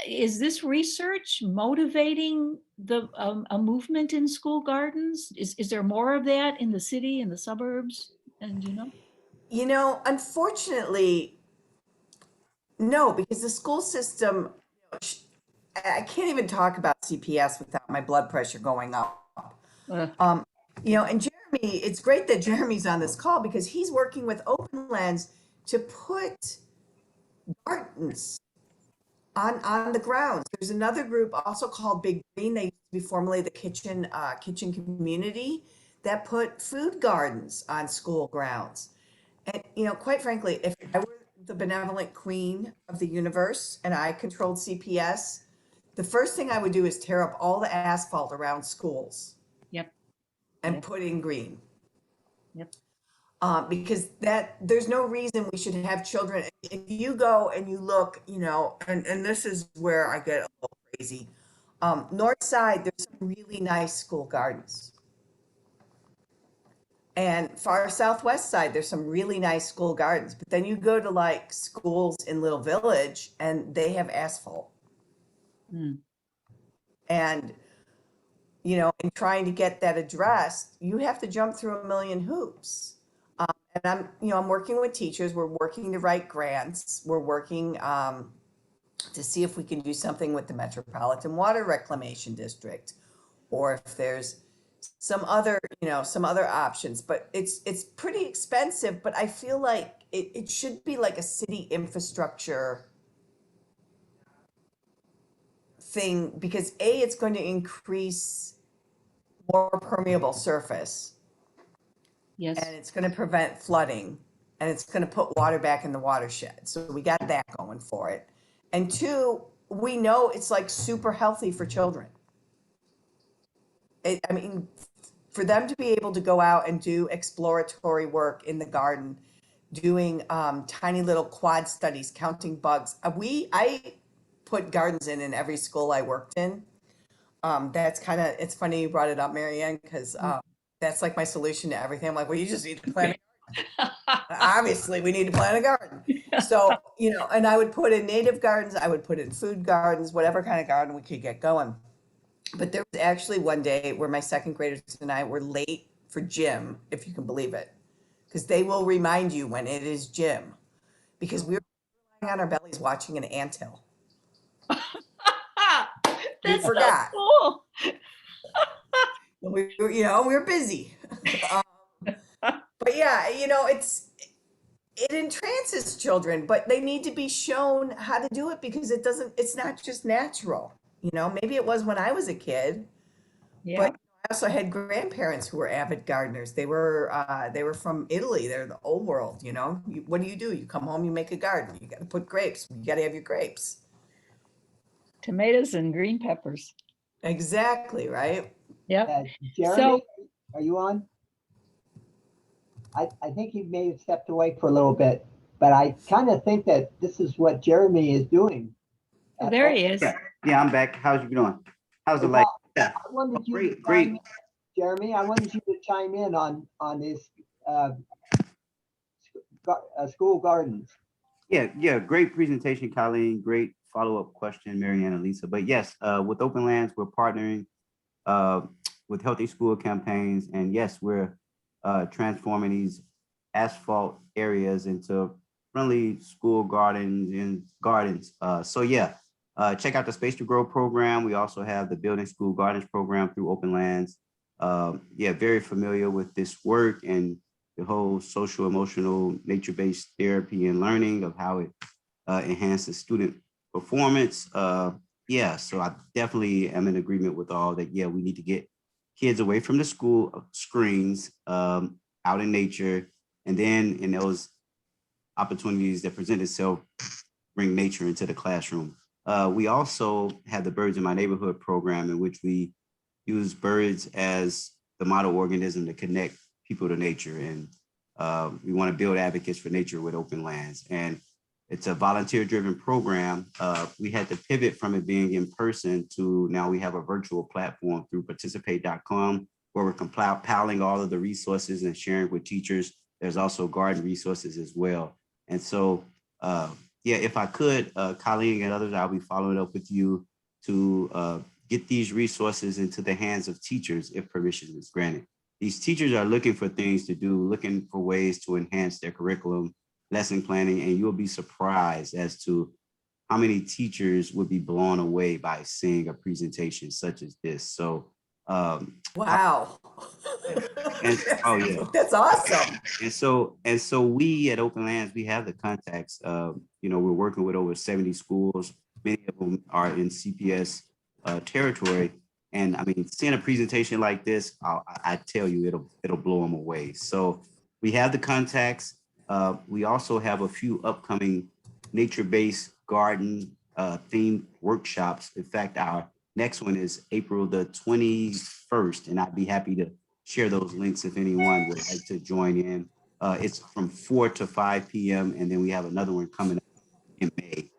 is this research motivating a movement in school gardens? Is there more of that in the city, in the suburbs? And you know? You know, unfortunately, no, because the school system, I can't even talk about CPS without my blood pressure going up. You know, and Jeremy, it's great that Jeremy's on this call because he's working with Open Lands to put gardens on the grounds. There's another group also called Big Green. They used to be formerly the kitchen community that put food gardens on school grounds. And, you know, quite frankly, if I were the benevolent queen of the universe and I controlled CPS, the first thing I would do is tear up all the asphalt around schools. Yep. And Yep. put in green. Yep. Because there's no reason we should have children. If you go and you look, you know, and this is where I get a little crazy. North side, there's some really nice school gardens. And far southwest side, there's some really nice school gardens. But then you go to like schools in Little Village and they have asphalt. Hmm. And, you know, in trying to get that addressed, you have to jump through a million hoops. And I'm working with teachers. We're working to write grants. We're working to see if we can do something with the Metropolitan Water Reclamation District, or if there's some other, some other options. But it's pretty expensive. But I feel like it should be like a city infrastructure thing, because it's going to increase more permeable surface, Yes. and it's going to prevent flooding, and it's going to put water back in the watershed. So we got that going for it. And two, we know it's like super healthy for children. I mean, for them to be able to go out and do exploratory work in the garden, doing tiny little quad studies, counting bugs. I put gardens in every school I worked in. That's kind of, it's funny you brought it up, Marianne, because that's like my solution to everything. I'm like, well, you just need to plant a garden. Obviously, we need to plant a garden. So, and I would put in native gardens, I would put in food gardens, whatever kind of garden we could get going. But there was actually one day where my second graders and I were late for gym, if you can believe it, because they will remind you when it is gym, because we were lying on our bellies watching an anthill. We That's forgot. so cool. We were busy. But yeah, it entrances children, but they need to be shown how to do it, because it's not just natural. Maybe it was when I was a kid, Yeah. but I also had grandparents who were avid gardeners. They were from Italy. They're the old world. What do? You come home, you make a garden. You got to put grapes. You got to have your grapes. Tomatoes and green peppers. Exactly, right? Yep. Jeremy, are you on? I think he may have stepped away for a little bit, but I kind of think that this is what Jeremy is doing. Oh, there he is. Yeah, I'm back. How's you doing? How's the Well, light? Yeah, I wanted you to great. chime in, Jeremy, I wanted you to chime in on this school gardens. Yeah, great presentation, Colleen. Great follow-up question, Marianne and Lisa. But yes, with Open Lands, we're partnering with Healthy School campaigns, and yes, we're transforming these asphalt areas into friendly school gardens. So yeah, check out the Space to Grow program. We also have the Building School Gardens program through Open Lands. Yeah, very familiar with this work and the whole social, emotional, nature-based therapy and learning of how it enhances student performance. Yeah, so I definitely am in agreement with all that. Yeah, we need to get kids away from the school screens, out in nature, and then in those opportunities that present itself, bring nature into the classroom. We also have the Birds in My Neighborhood program, in which we use birds as the model organism to connect people to nature. And we want to build advocates for nature with Open Lands. And it's a volunteer-driven program. We had to pivot from it being in person to now we have a virtual platform through participate.com, where we're compiling all of the resources and sharing with teachers. There's also garden resources as well. And so, yeah, if I could, Colleen and others, I'll be following up with you to get these resources into the hands of teachers if permission is granted. These teachers are looking for things to do, looking for ways to enhance their curriculum, lesson planning, and you'll be surprised as to how many teachers would be blown away by seeing a presentation such as this. So, wow. Oh yeah, that's awesome. And so we at Open Lands, we have the contacts. We're working with over 70 schools. Many of them are in CPS territory. And I mean, seeing a presentation like this, I tell you, it'll blow them away. So we have the contacts. We also have a few upcoming nature-based garden themed workshops. In fact, our next one is April the 21st, and I'd be happy to share those links if anyone would like to join in. It's from 4 to 5 p.m. And then we have another one coming up in May,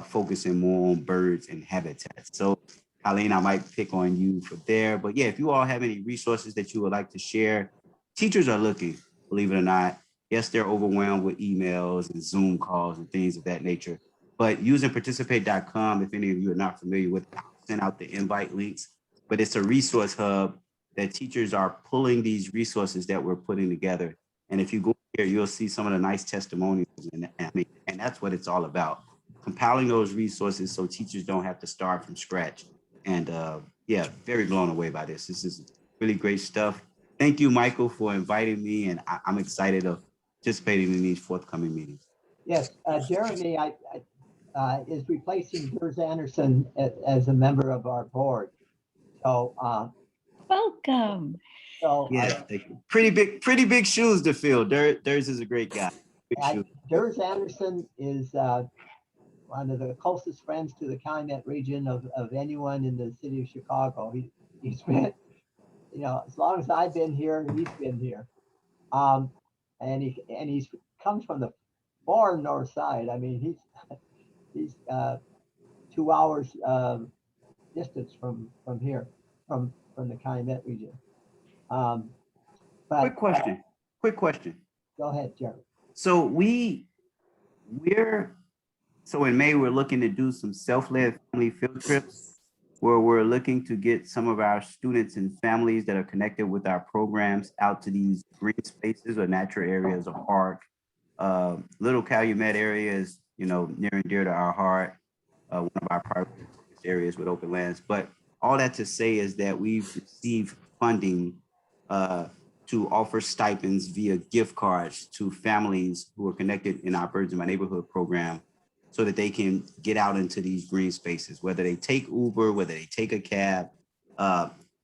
focusing more on birds and habitats. So Colleen, I might pick on you for there. But yeah, if you all have any resources that you would like to share, teachers are looking, believe it or not. Yes, they're overwhelmed with emails and Zoom calls and things of that nature. But using participate.com, if any of you are not familiar with it, I'll send out the invite links. But it's a resource hub that teachers are pulling these resources that we're putting together. And if you go here, you'll see some of the nice testimonials. And that's what it's all about. Compiling those resources so teachers don't have to start from scratch. And yeah, very blown away by this. This is really great stuff. Thank you, Michael, for inviting me. And I'm excited of participating in these forthcoming meetings. Yes, Jeremy is replacing Gers Anderson as a member of our board. So, Welcome. Yeah, thank you. Pretty big shoes to fill. Durs is a great guy. Gers Anderson is one of the closest friends to the Calumet region of anyone in the city of Chicago. He's been, as long as I've been here, he's been here. And he's comes from the far north side. I mean, he's 2 hours distance from here, from the Calumet region. But Quick question. Go ahead, Jerry. So so in May, we're looking to do some self-led family field trips where we're looking to get some of our students and families that are connected with our programs out to these green spaces or natural areas or park. Little Calumet area is, near and dear to our heart, one of our priority areas with open lands. But all that to say is that we've received funding to offer stipends via gift cards to families who are connected in our Birds in My Neighborhood program so that they can get out into these green spaces, whether they take Uber, whether they take a cab.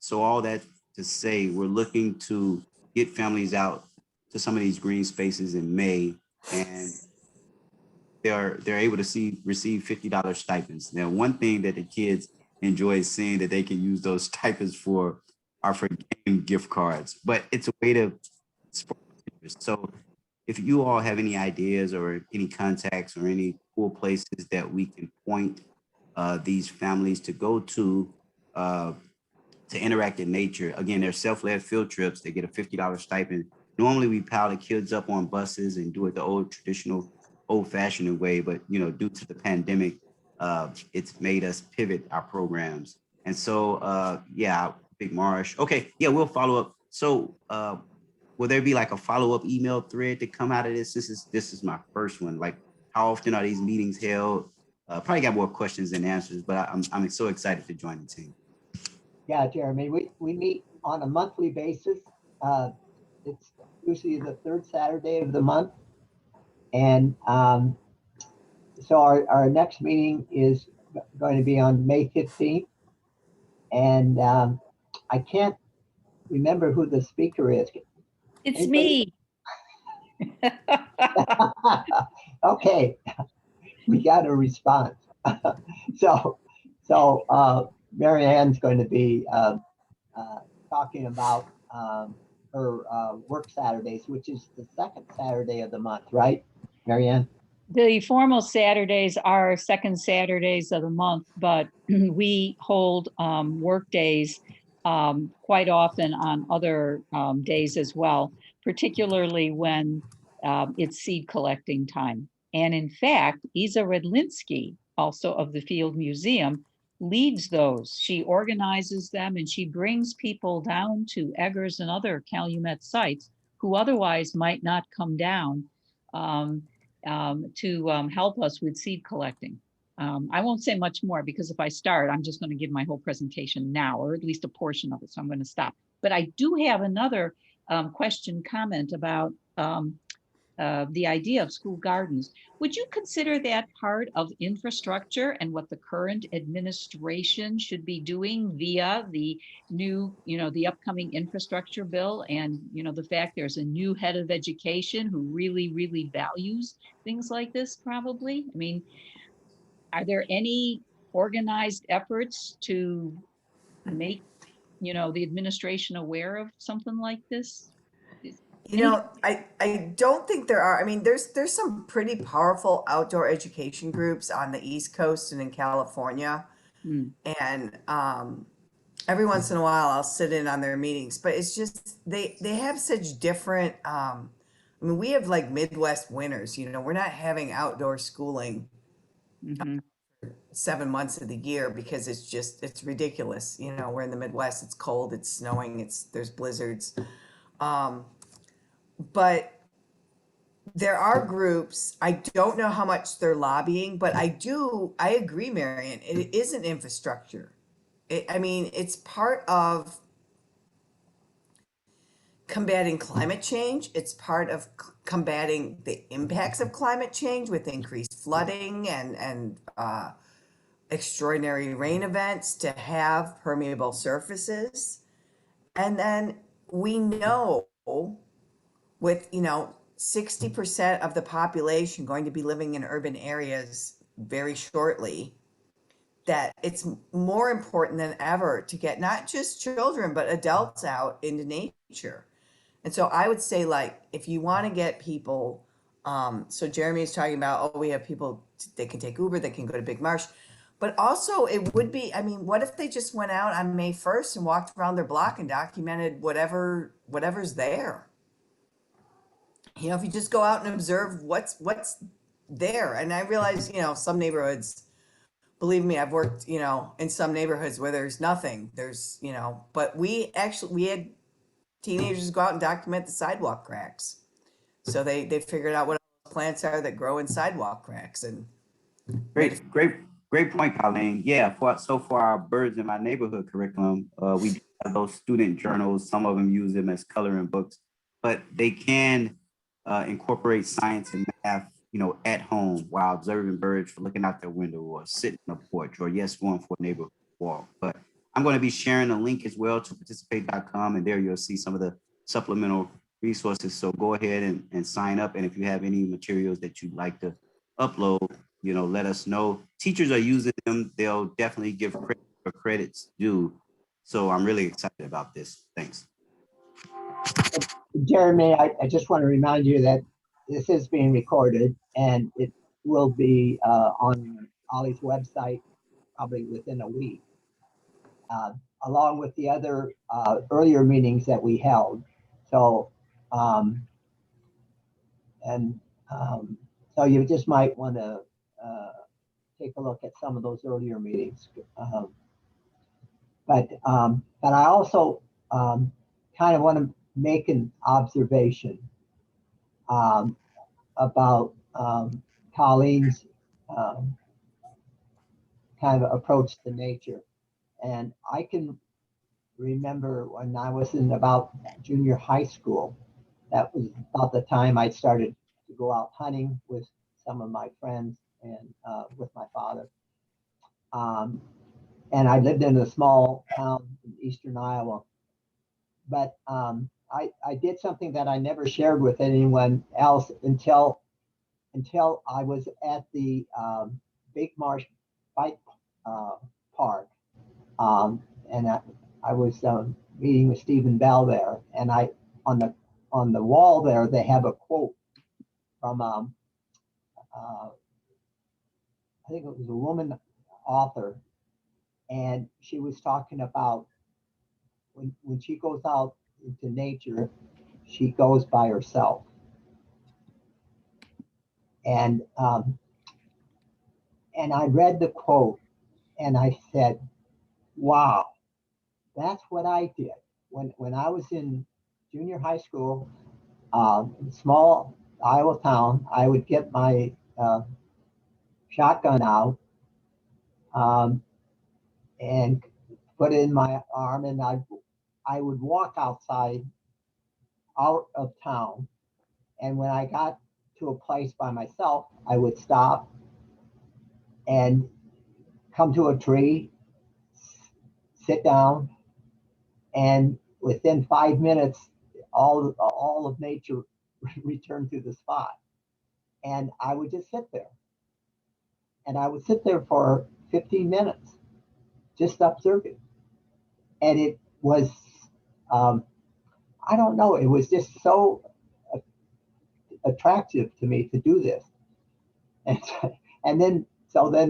So all that to say, we're looking to get families out to some of these green spaces in May, and they're able to receive $50 stipends. Now, one thing that the kids enjoy seeing that they can use those stipends for are for game gift cards, but it's a way to spark interest. So if you all have any ideas or any contacts or any cool places that we can point these families to go to interact in nature, again, they're self-led field trips. They get a $50 stipend. Normally we pile the kids up on buses and do it the traditional old-fashioned way, but due to the pandemic, it's made us pivot our programs. And so, yeah, Big Marsh. Okay, yeah, we'll follow up. So, will there be like a follow-up email thread to come out of this? This is my first one. Like, how often are these meetings held? Probably got more questions than answers, but I'm so excited to join the team. Yeah, Jeremy, we meet on a monthly basis. It's usually the third Saturday of the month. And so our next meeting is going to be on May 15th. And I can't remember who the speaker is. It's me. Okay, we got a response. So Mary Ann's going to be talking about her work Saturdays, which is the second Saturday of the month, right, Mary Ann? The formal Saturdays are second Saturdays of the month, but we hold work days quite often on other days as well, particularly when it's seed collecting time. And in fact, Isa Redlinski, also of the Field Museum, leads those. She organizes them and she brings people down to Eggers and other Calumet sites who otherwise might not come down to help us with seed collecting. I won't say much more because if I start, I'm just going to give my whole presentation now, or at least a portion of it. So I'm going to stop. But I do have another comment about the idea of school gardens. Would you consider that part of infrastructure and what the current administration should be doing via the new, the upcoming infrastructure bill and, the fact there's a new head of education who really, really values things like this probably? I mean, are there any organized efforts to make, the administration aware of something like this? I don't think there are. I mean, there's some pretty powerful outdoor education groups on the East Coast and in California. Mm. And every once in a while I'll sit in on their meetings, but it's just they have such different I mean, we have like Midwest winters, you know, we're not having outdoor schooling Mhm. 7 months of the year because it's ridiculous. You know, we're in the Midwest, it's cold, it's snowing, there's blizzards. But there are groups, I don't know how much they're lobbying, but I agree, Marion, it is an infrastructure. I mean, it's part of combating climate change. It's part of combating the impacts of climate change with increased flooding and extraordinary rain events to have permeable surfaces. And then we know with, you know, 60% of the population going to be living in urban areas very shortly, that it's more important than ever to get not just children, but adults out into nature. And so I would say, like, if you want to get people, so Jeremy is talking about, oh, we have people, they can take Uber, they can go to Big Marsh. But also it would be, I mean, what if they just went out on May 1st and walked around their block and documented whatever's there? You know, if you just go out and observe what's there. And I realize, you know, some neighborhoods, believe me, I've worked, you know, in some neighborhoods where there's nothing. There's, you know, but we had teenagers go out and document the sidewalk cracks. So they figured out what plants are that grow in sidewalk cracks. And Great point, Colleen. Yeah, for our Birds in My Neighborhood curriculum, we do have those student journals. Some of them use them as coloring books, but they can incorporate science and math, you know, at home while observing birds, looking out their window or sitting on a porch, or yes, going for a neighborhood walk. But I'm going to be sharing a link as well to participate.com, and there you'll see some of the supplemental resources. So go ahead and sign up. And if you have any materials that you'd like to upload, you know, let us know. Teachers are using them. They'll definitely give credit where credit's due. So I'm really excited about this. Thanks. Jeremy, I just want to remind you that this is being recorded and it will be on Ollie's website probably within a week, along with the other earlier meetings that we held. So, so you just might want to take a look at some of those earlier meetings. But I also kind of want to make an observation about Colleen's kind of approach to nature. And I can remember when I was in about junior high school, that was about the time I started to go out hunting with some of my friends and with my father. And I lived in a small town in eastern Iowa. But I did something that I never shared with anyone else until I was at the Big Marsh Bike Park. And I was meeting with Stephen Bell there. And on the wall there, they have a quote from, I think it was a woman author. And she was talking about when she goes out into nature, she goes by herself. And I read the quote and I said, wow, that's what I did. When I was in junior high school, small Iowa town, I would get my shotgun out and put it in my arm, and I would walk outside out of town. And when I got to a place by myself, I would stop and come to a tree, sit down, and within 5 minutes, all of nature returned to the spot. And I would just sit there. And I would sit there for 15 minutes, just observing. And it was, I don't know, it was just so attractive to me to do this. And then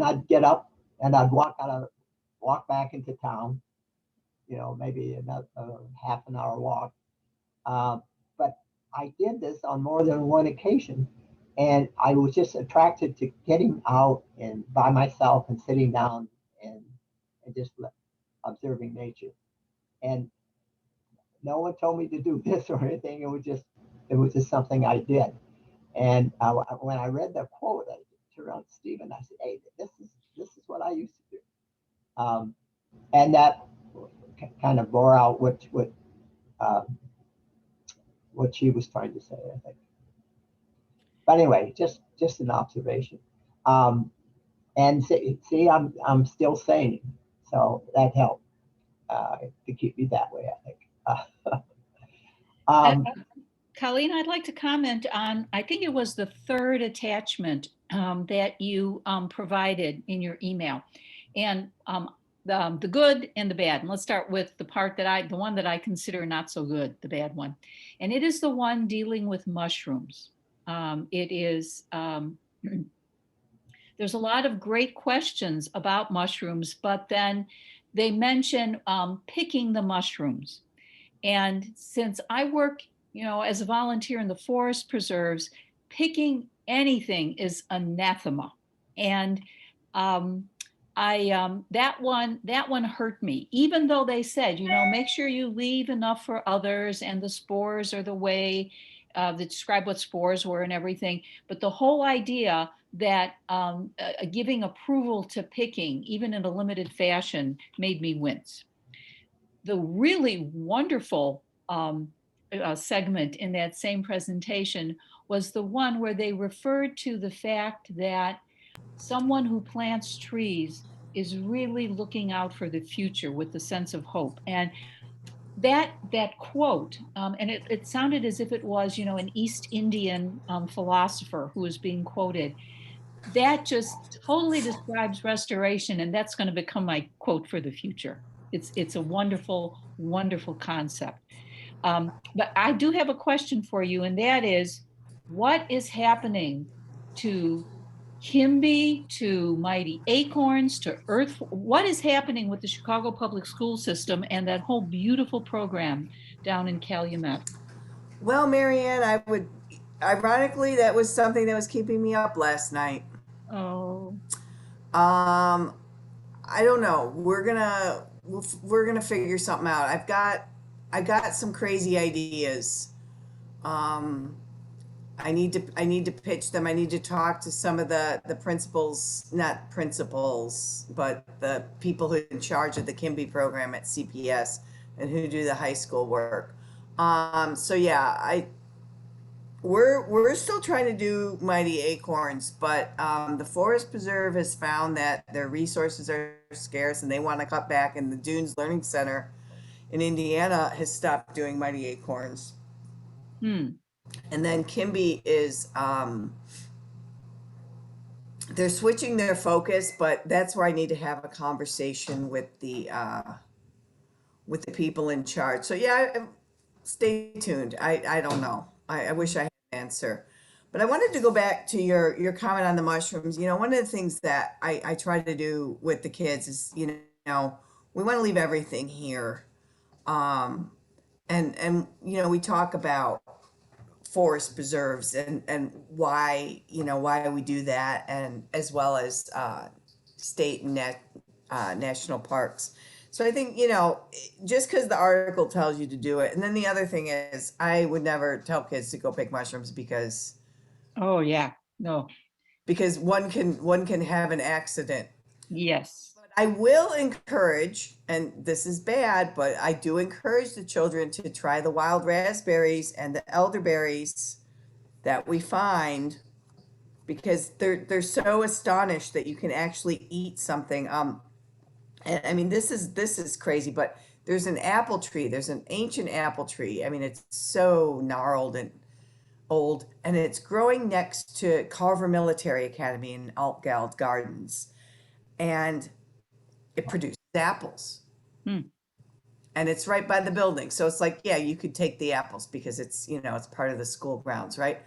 I'd get up and I'd walk out walk back into town, maybe another half an hour walk. But I did this on more than one occasion, and I was just attracted to getting out and by myself and sitting down and just observing nature. And no one told me to do this or anything. It was just something I did. And when I read the quote, I turned around to Stephen. I said, "Hey, this is what I used to do," and that kind of bore out what she was trying to say, I think. But anyway, just an observation. And see, I'm still sane, so that helped to keep me that way, I think. Colleen, I'd like to comment on, I think it was the third attachment that you provided in your email. And the good and the bad. And let's start with the part the one that I consider not so good, the bad one. And it is the one dealing with mushrooms. It is, there's a lot of great questions about mushrooms, but then they mention picking the mushrooms. And since I work, as a volunteer in the forest preserves, picking anything is anathema. And that one hurt me, even though they said, make sure you leave enough for others, and the spores are the way they describe what spores were and everything. But the whole idea that giving approval to picking, even in a limited fashion, made me wince. The really wonderful segment in that same presentation was the one where they referred to the fact that someone who plants trees is really looking out for the future with a sense of hope. And that quote, and it sounded as if it was, an East Indian philosopher who was being quoted. That just totally describes restoration, and that's going to become my quote for the future. It's a wonderful, wonderful concept. But I do have a question for you, and that is, what is happening to Kimby, to Mighty Acorns, to Earth? What is happening with the Chicago public school system and that whole beautiful program down in Calumet? Well, Marianne, ironically, that was something that was keeping me up last night. Oh. I don't know. We're gonna figure something out. I got some crazy ideas. I need to pitch them. I need to talk to some of the principals, not principals, but the people who are in charge of the Kimby program at CPS and who do the high school work. So yeah, we're still trying to do Mighty Acorns, but the Forest Preserve has found that their resources are scarce and they want to cut back, and the Dunes Learning Center in Indiana has stopped doing Mighty Acorns. And then Kimby is they're switching their focus, but that's where I need to have a conversation with the people in charge. So yeah, stay tuned. I don't know. I wish I had an answer. But I wanted to go back to your comment on the mushrooms. One of the things that I try to do with the kids is, we want to leave everything here. And we talk about forest preserves and why we do that, and as well as state and national parks. So I think, just because the article tells you to do it. And then the other thing is, I would never tell kids to go pick mushrooms because Oh yeah, no. one can have an accident. Yes. But I will encourage, and this is bad, but I do encourage the children to try the wild raspberries and the elderberries that we find, because they're so astonished that you can actually eat something. And I mean, this is crazy, but there's an apple tree. There's an ancient apple tree. I mean, it's so gnarled and old, and it's growing next to Carver Military Academy in Altgeld Gardens, and it produces apples. And it's right by the building. So it's like, yeah, you could take the apples because it's, it's part of the school grounds, right?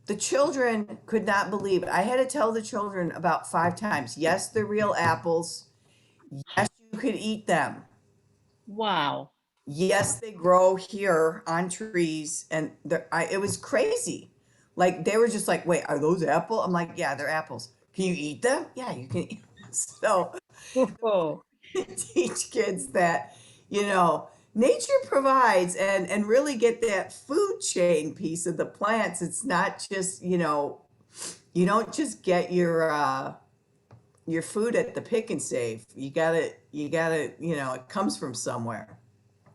The children could not believe it. I had to tell the children about 5 times, yes, they're real apples. Yes, could eat them. Wow. Yes, they grow here on trees, and it was crazy. Like they were just like, "Wait, are those apple?" I'm like, "Yeah, they're apples. Can you eat them?" "Yeah, you can eat." So Oh, teach kids that, nature provides, and really get that food chain piece of the plants. It's not just, you don't just get your food at the pick and save. You gotta, it comes from somewhere.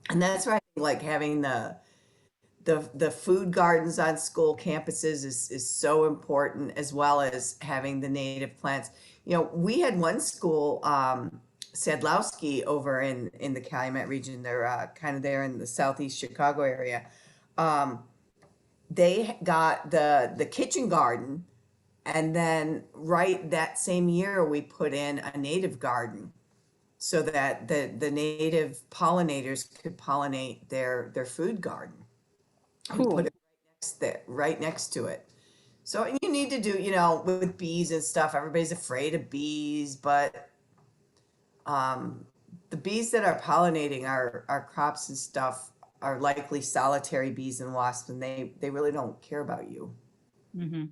And that's why I think, like having the food gardens on school campuses is so important, as well as having the native plants. We had one school, Sadlowski, over in the Calumet region. They're kind of there in the southeast Chicago area. Um, they got the kitchen garden, and then right that same year we put in a native garden, so that the native pollinators could pollinate their food garden. We cool. put it right next to it. So you need to do, with bees and stuff, everybody's afraid of bees, but um, the bees that are pollinating our crops and stuff are likely solitary bees and wasps, and they really don't care about you. Hmm.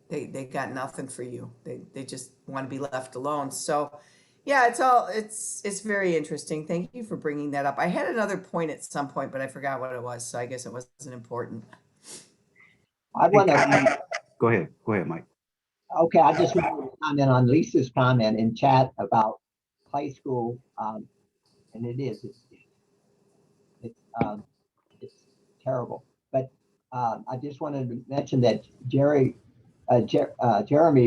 They got nothing for you. They just want to be left alone. So yeah, it's very interesting. Thank you for bringing that up. I had another point at some point, but I forgot what it was, so I guess it wasn't important. I want to, Go ahead, Mike. okay, I just want to comment on Lisa's comment in chat about high school. And it's, um, it's terrible. But I just wanted to mention that Jeremy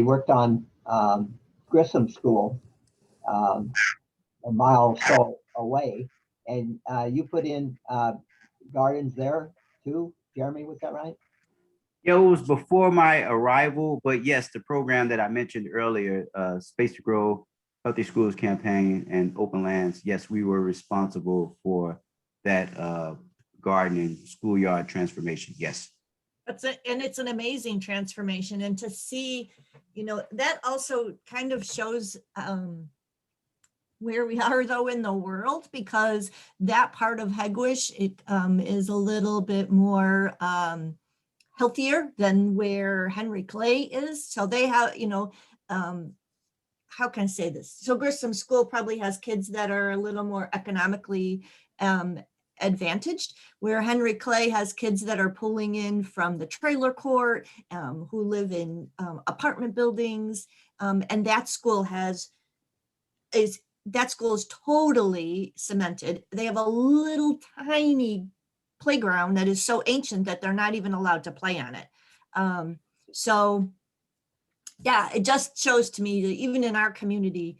worked on Grissom School, a mile or so away, and you put in gardens there too, Jeremy, was that right? Yeah, it was before my arrival, but yes, the program that I mentioned earlier, Space to Grow, Healthy Schools Campaign, and Open Lands, yes, we were responsible for that gardening schoolyard transformation. Yes. And it's an amazing transformation. And to see, that also kind of shows where we are though in the world, because that part of Hegewisch, it is a little bit more healthier than where Henry Clay is. So they have, how can I say this? So Grissom School probably has kids that are a little more economically advantaged, where Henry Clay has kids that are pulling in from the trailer court, who live in apartment buildings, and that school is totally cemented. They have a little tiny playground that is so ancient that they're not even allowed to play on it. So yeah, it just shows to me that even in our community,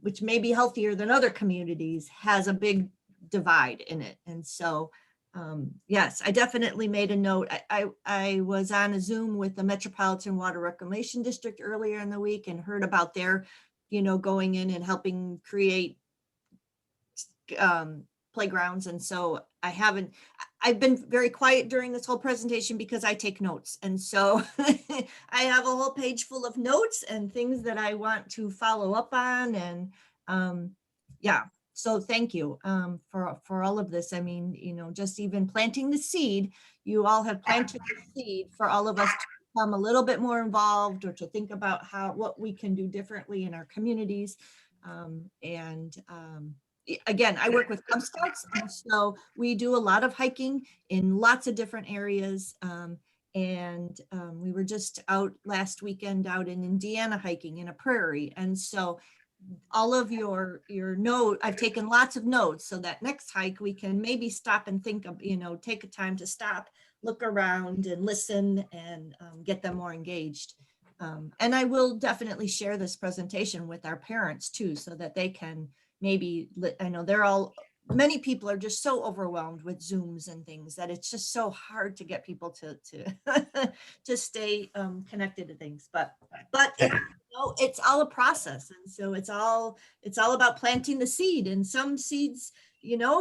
which may be healthier than other communities, has a big divide in it. And so yes, I definitely made a note. I was on a Zoom with the Metropolitan Water Reclamation District earlier in the week and heard about their, going in and helping create playgrounds. And so I've been very quiet during this whole presentation because I take notes. And so I have a whole page full of notes and things that I want to follow up on. And yeah, so thank you for all of this. I mean, just even planting the seed, you all have planted the seed for all of us to become a little bit more involved, or to think about what we can do differently in our communities. Again, I work with Cub Scouts, and so we do a lot of hiking in lots of different areas. We were just out last weekend out in Indiana hiking in a prairie. And so all of your note, I've taken lots of notes, so that next hike we can maybe stop and think of, take a time to stop, look around and listen, and get them more engaged. And I will definitely share this presentation with our parents too, so that they can maybe, I know many people are just so overwhelmed with Zooms and things that it's just so hard to get people to to stay connected to things. But it's all a process. And so it's all about planting the seed. And some seeds,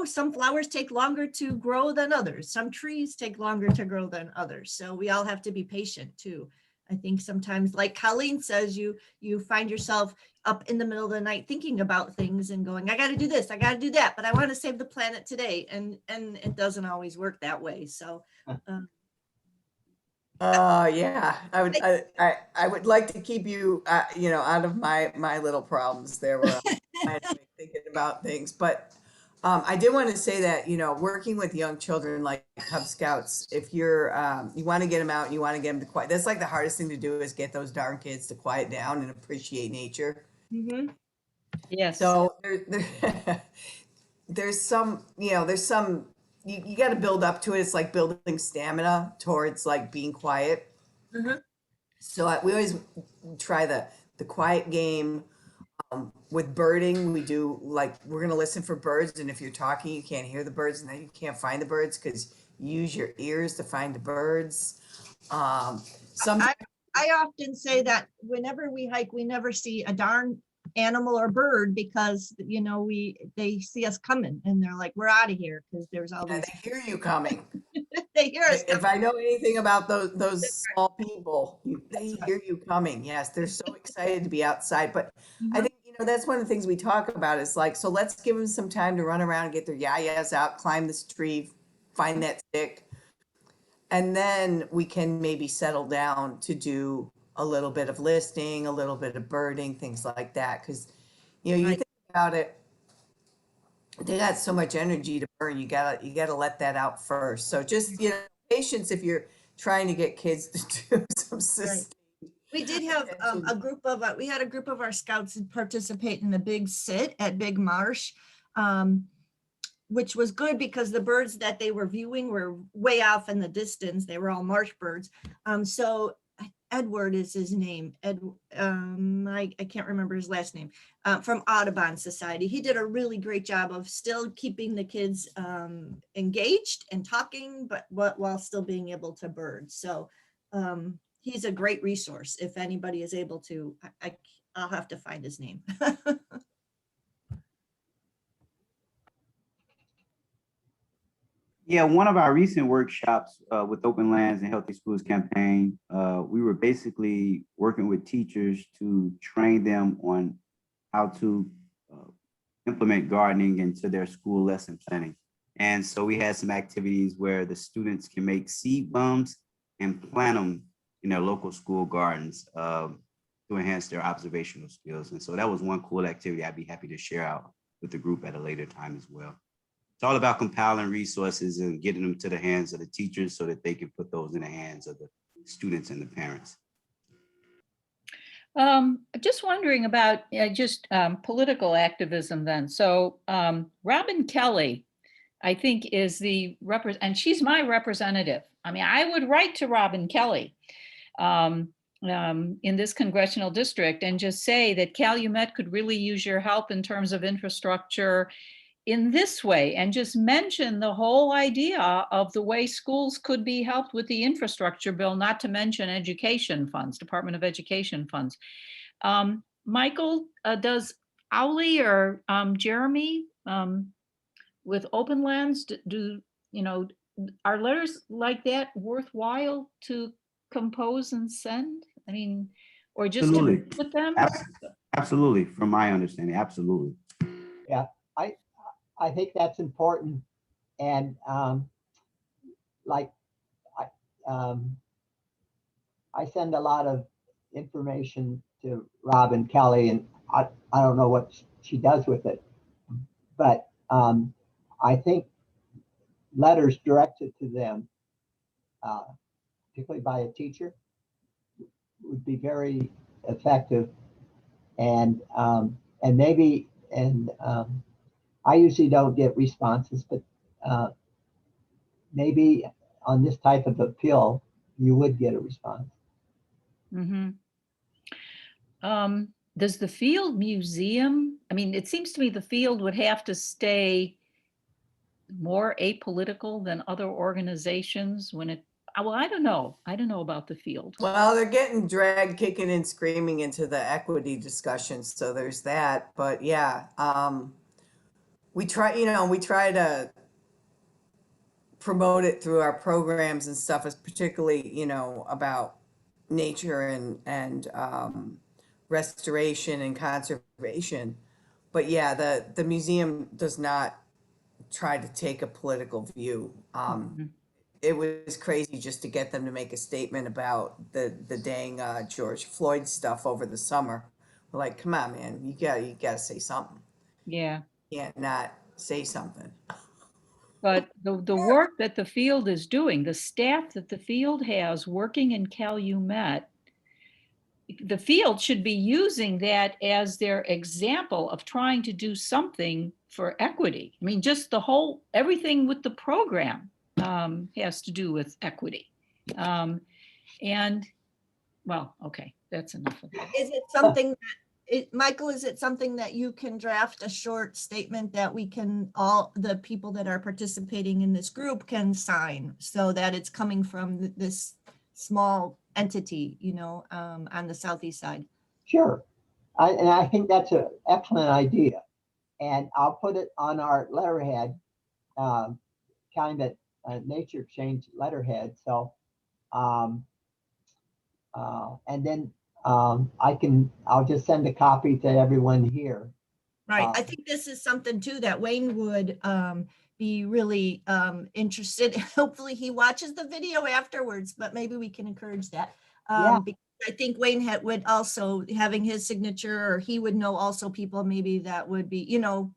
some flowers take longer to grow than others. Some trees take longer to grow than others. So we all have to be patient too. I think sometimes, like Colleen says, you find yourself up in the middle of the night thinking about things and going, I got to do this, I got to do that, but I want to save the planet today. And it doesn't always work that way. So Yeah, I would like to keep you, out of my little problems there where I'm thinking about things. But I did want to say that, working with young children like Cub Scouts, if you're, you want to get them out and you want to get them to quiet, that's like the hardest thing to do is get those darn kids to quiet down and appreciate nature. Yes. So there's some, you got to build up to it. It's like building stamina towards like being quiet. So we always try the quiet game. With birding, we do like, we're going to listen for birds. And if you're talking, you can't hear the birds and then you can't find the birds because you use your ears to find the birds. Sometimes I often say that whenever we hike, we never see a darn animal or bird because they see us coming and they're like, we're out of here because there's all these. they hear you coming. They hear us If I know anything about those small people, they right. hear you coming. Yes, they're so excited to be outside. But I think that's one of the things we talk about is like, so let's give them some time to run around and get their yayas out, climb this tree, find that stick, and then we can maybe settle down to do a little bit of listening, a little bit of birding, things like that. Because you Right. think about it, they got so much energy to burn. You gotta let that out first. So just patience if you're trying to get kids to do some sustained. We did have a group of our scouts participate in the big sit at Big Marsh, which was good because the birds that they were viewing were way off in the distance. They were all marsh birds. So Edward is his name. I can't remember his last name, from Audubon Society. He did a really great job of still keeping the kids engaged and talking, but while still being able to bird. So he's a great resource if anybody is able to. I'll have to find his name. Yeah, one of our recent workshops with Open Lands and Healthy Schools campaign, we were basically working with teachers to train them on how to implement gardening into their school lesson planning. And so we had some activities where the students can make seed bombs and plant them in their local school gardens to enhance their observational skills. And so that was one cool activity I'd be happy to share out with the group at a later time as well. It's all about compiling resources and getting them to the hands of the teachers so that they can put those in the hands of the students and the parents. Just wondering about political activism then. So Robin Kelly, I think, is and she's my representative. I mean, I would write to Robin Kelly in this congressional district and just say that Calumet could really use your help in terms of infrastructure in this way, and just mention the whole idea of the way schools could be helped with the infrastructure bill, not to mention education funds, Department of Education funds. Michael, does Owly or Jeremy with Open Lands, are letters like that worthwhile to compose and send? I mean, or just Absolutely. to put them? Absolutely, from my understanding, absolutely. Yeah, I think that's important. And I send a lot of information to Robin Kelly, and I don't know what she does with it, but I think letters directed to them, particularly by a teacher, would be very effective. And maybe I usually don't get responses, but maybe on this type of appeal, you would get a response. Mm-hmm. Does the Field Museum, I mean, it seems to me the Field would have to stay more apolitical than other organizations when I don't know. I don't know about the Field. Well, they're getting dragged kicking and screaming into the equity discussion. So there's that. But yeah, we try to promote it through our programs and stuff, is particularly, about nature and restoration and conservation. But yeah, the museum does not try to take a political view. Mhm. It was crazy just to get them to make a statement about the dang George Floyd stuff over the summer. We're like, come on, man, you gotta say something. Yeah. You can't not say something. But the work that the field is doing, the staff that the field has working in Calumet, the field should be using that as their example of trying to do something for equity. I mean, just the whole, everything with the program has to do with equity. And, well, okay, that's enough of that. Is it something that, Michael, is it something that you can draft a short statement that we can, all the people that are participating in this group can sign so that it's coming from this small entity, you know, on the southeast side? Sure. And I think that's an excellent idea. And I'll put it on our letterhead, Calumet Nature Exchange letterhead. So, and then I'll just send a copy to everyone here. Right. I think this is something too that Wayne would be really interested. Hopefully he watches the video afterwards, but maybe we can encourage that. Yeah. Because I think Wayne would also, having his signature, or he would know also people maybe that would be, you know,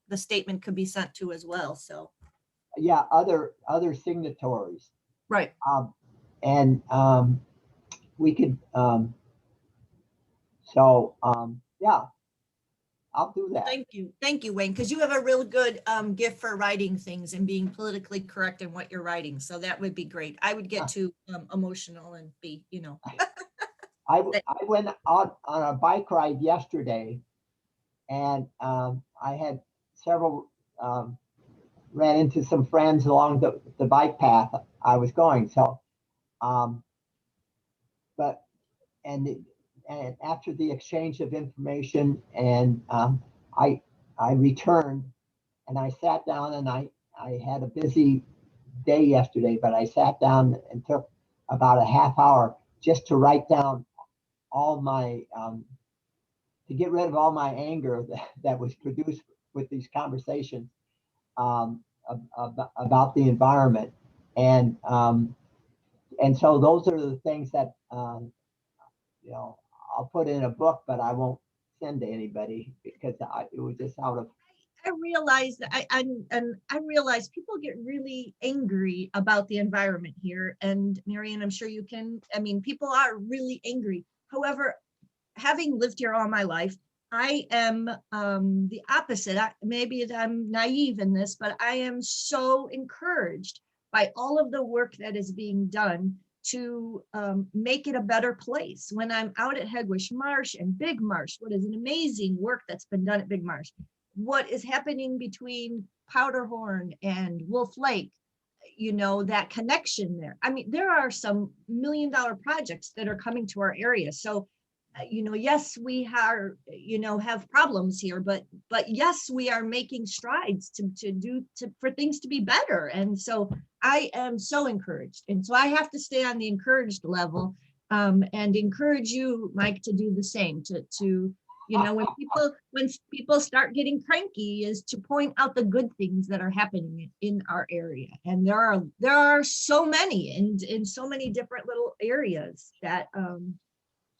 the statement could be sent to as well. So Yeah, other signatories. right. And we could, yeah, I'll do that. Thank you, Wayne, because you have a real good gift for writing things and being politically correct in what you're writing. So that would be great. I would get too emotional and be, you know. I went on a bike ride yesterday, and I had several ran into some friends along the bike path I was going. So, but and after the exchange of information, and I returned, and I sat down, and I had a busy day yesterday, but I sat down and took about a half hour just to write down all my to get rid of all my anger that was produced with these conversations about the environment, and so those are the things that you know, I'll put in a book, but I won't send to anybody because it was just out of. I realize that I realize people get really angry about the environment here. And Marianne, I'm sure you can, I mean, people are really angry. However, having lived here all my life, I am the opposite. Maybe I'm naive in this, but I am so encouraged by all of the work that is being done to make it a better place. When I'm out at Hegwish Marsh and Big Marsh, what is an amazing work that's been done at Big Marsh. What is happening between Powderhorn and Wolf Lake, you know, that connection there. I mean, there are some $1 million projects that are coming to our area. So, you know, yes, we are, you know, have problems here, but yes, we are making strides for things to be better. And so I am so encouraged. And so I have to stay on the encouraged level and encourage you, Mike, to do the same, to you know, when people start getting cranky, is to point out the good things that are happening in our area. And there are so many in so many different little areas that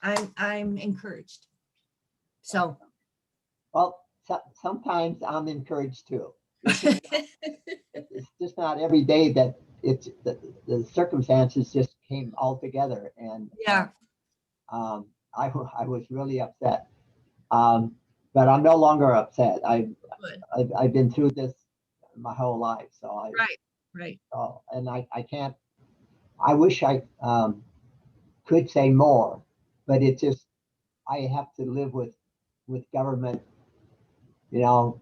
I'm encouraged. So Well, sometimes I'm encouraged too. It's just not every day that it's the circumstances just came all together, and yeah, I was really upset. But I'm no longer upset. I've been through this my whole life, so right. and I can't. I wish I could say more, but it just I have to live with government, you know,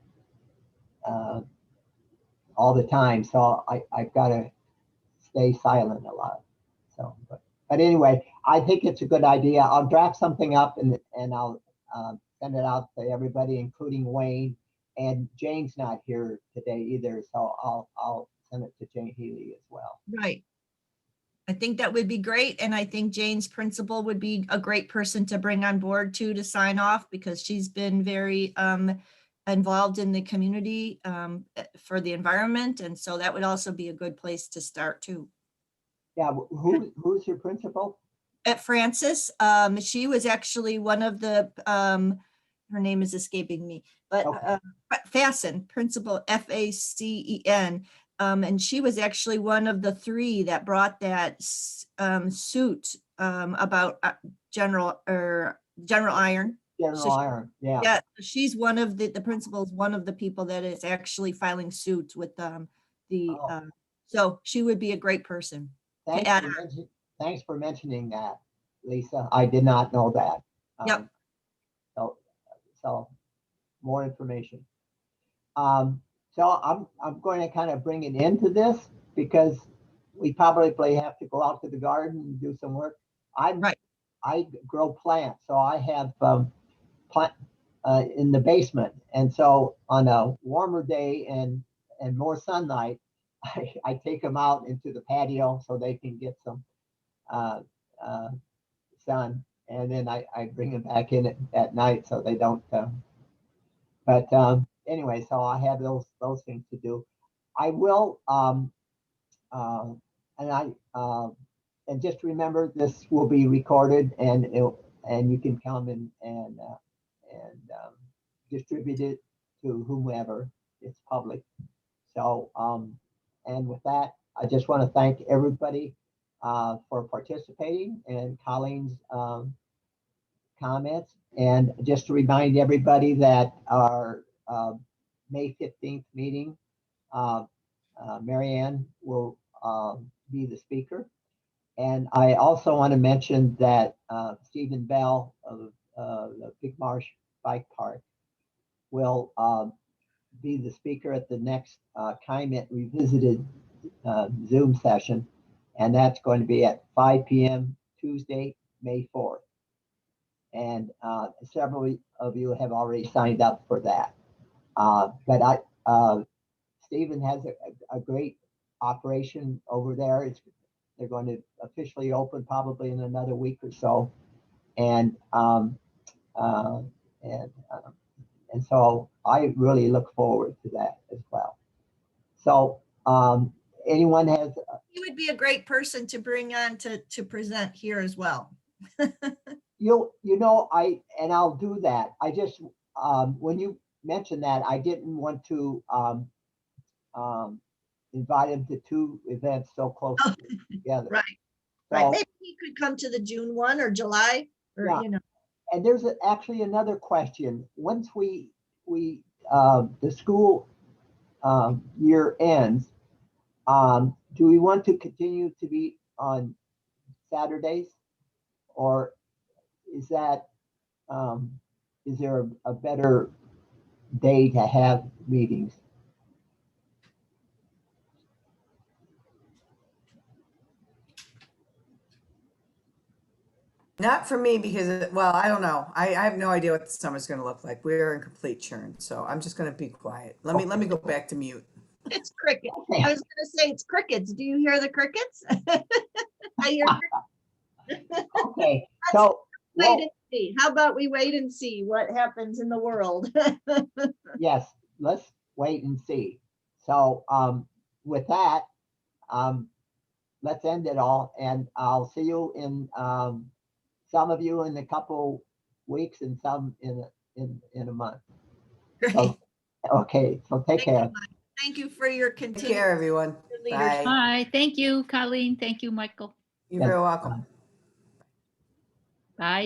all the time. So I've got to stay silent a lot. So, but anyway, I think it's a good idea. I'll draft something up and I'll send it out to everybody, including Wayne. And Jane's not here today either, so I'll send it to Jane Healy as well. Right. I think that would be great. And I think Jane's principal would be a great person to bring on board too, to sign off, because she's been very involved in the community for the environment. And so that would also be a good place to start too. Yeah, who's your principal? At Francis, she was actually one of the, her name is escaping me, but Okay. Fasten, principal, Facen. And she was actually one of the 3 that brought that suit about General Iron. General So Iron, yeah. yeah, she's one of the principals, one of the people that is actually filing suit with Oh. so she would be a great person. Thanks add for thanks for mentioning that, Lisa. I did not know that. Yep. So more information. So I'm going to kind of bring an end to this because we probably have to go out to the garden and do some work. Right. I grow plants, so I have plant in the basement, and so on a warmer day and more sunlight, I take them out into the patio so they can get some sun, and then I bring them back in at night so they don't. But anyway, so I have those things to do. I will, and just remember this will be recorded, and you can come and distribute it to whomever. It's public. So and with that, I just want to thank everybody for participating and Colleen's comments. And just to remind everybody that our May 15th meeting, Marianne will be the speaker. And I also want to mention that Stephen Bell of the Big Marsh Bike Park will be the speaker at the next Calumet Revisited Zoom session. And that's going to be at 5 p.m. Tuesday, May 4th. And several of you have already signed up for that. But Stephen has a great operation over there. They're going to officially open probably in another week or so, and so I really look forward to that as well. So anyone has? He would be a great person to bring on to present here as well. I'll do that. I just when you mentioned that, I didn't want to invite him to 2 events so close together. Right. So, Right. Maybe he could come to the June 1 or July, or Yeah. And there's actually another question. Once the school year ends, do we want to continue to be on Saturdays, or is that is there a better day to have meetings? Not for me because, well, I don't know. I have no idea what the summer's going to look like. We're in complete churn, so I'm just going to be quiet. Let me go back to mute. it's crickets. I was going to say it's crickets. Do you hear the crickets? I hear crickets. Okay, so Wait and see. How about we wait and see what happens in the world? yes, let's wait and see. So with that, let's end it all, and I'll see you in some of you in a couple weeks and some in a month. Great. So, okay, so take care. Thank you for your Take continued care, everyone. leadership. Bye. Bye. Thank you, Colleen. Thank you, Michael. You're very welcome. Bye.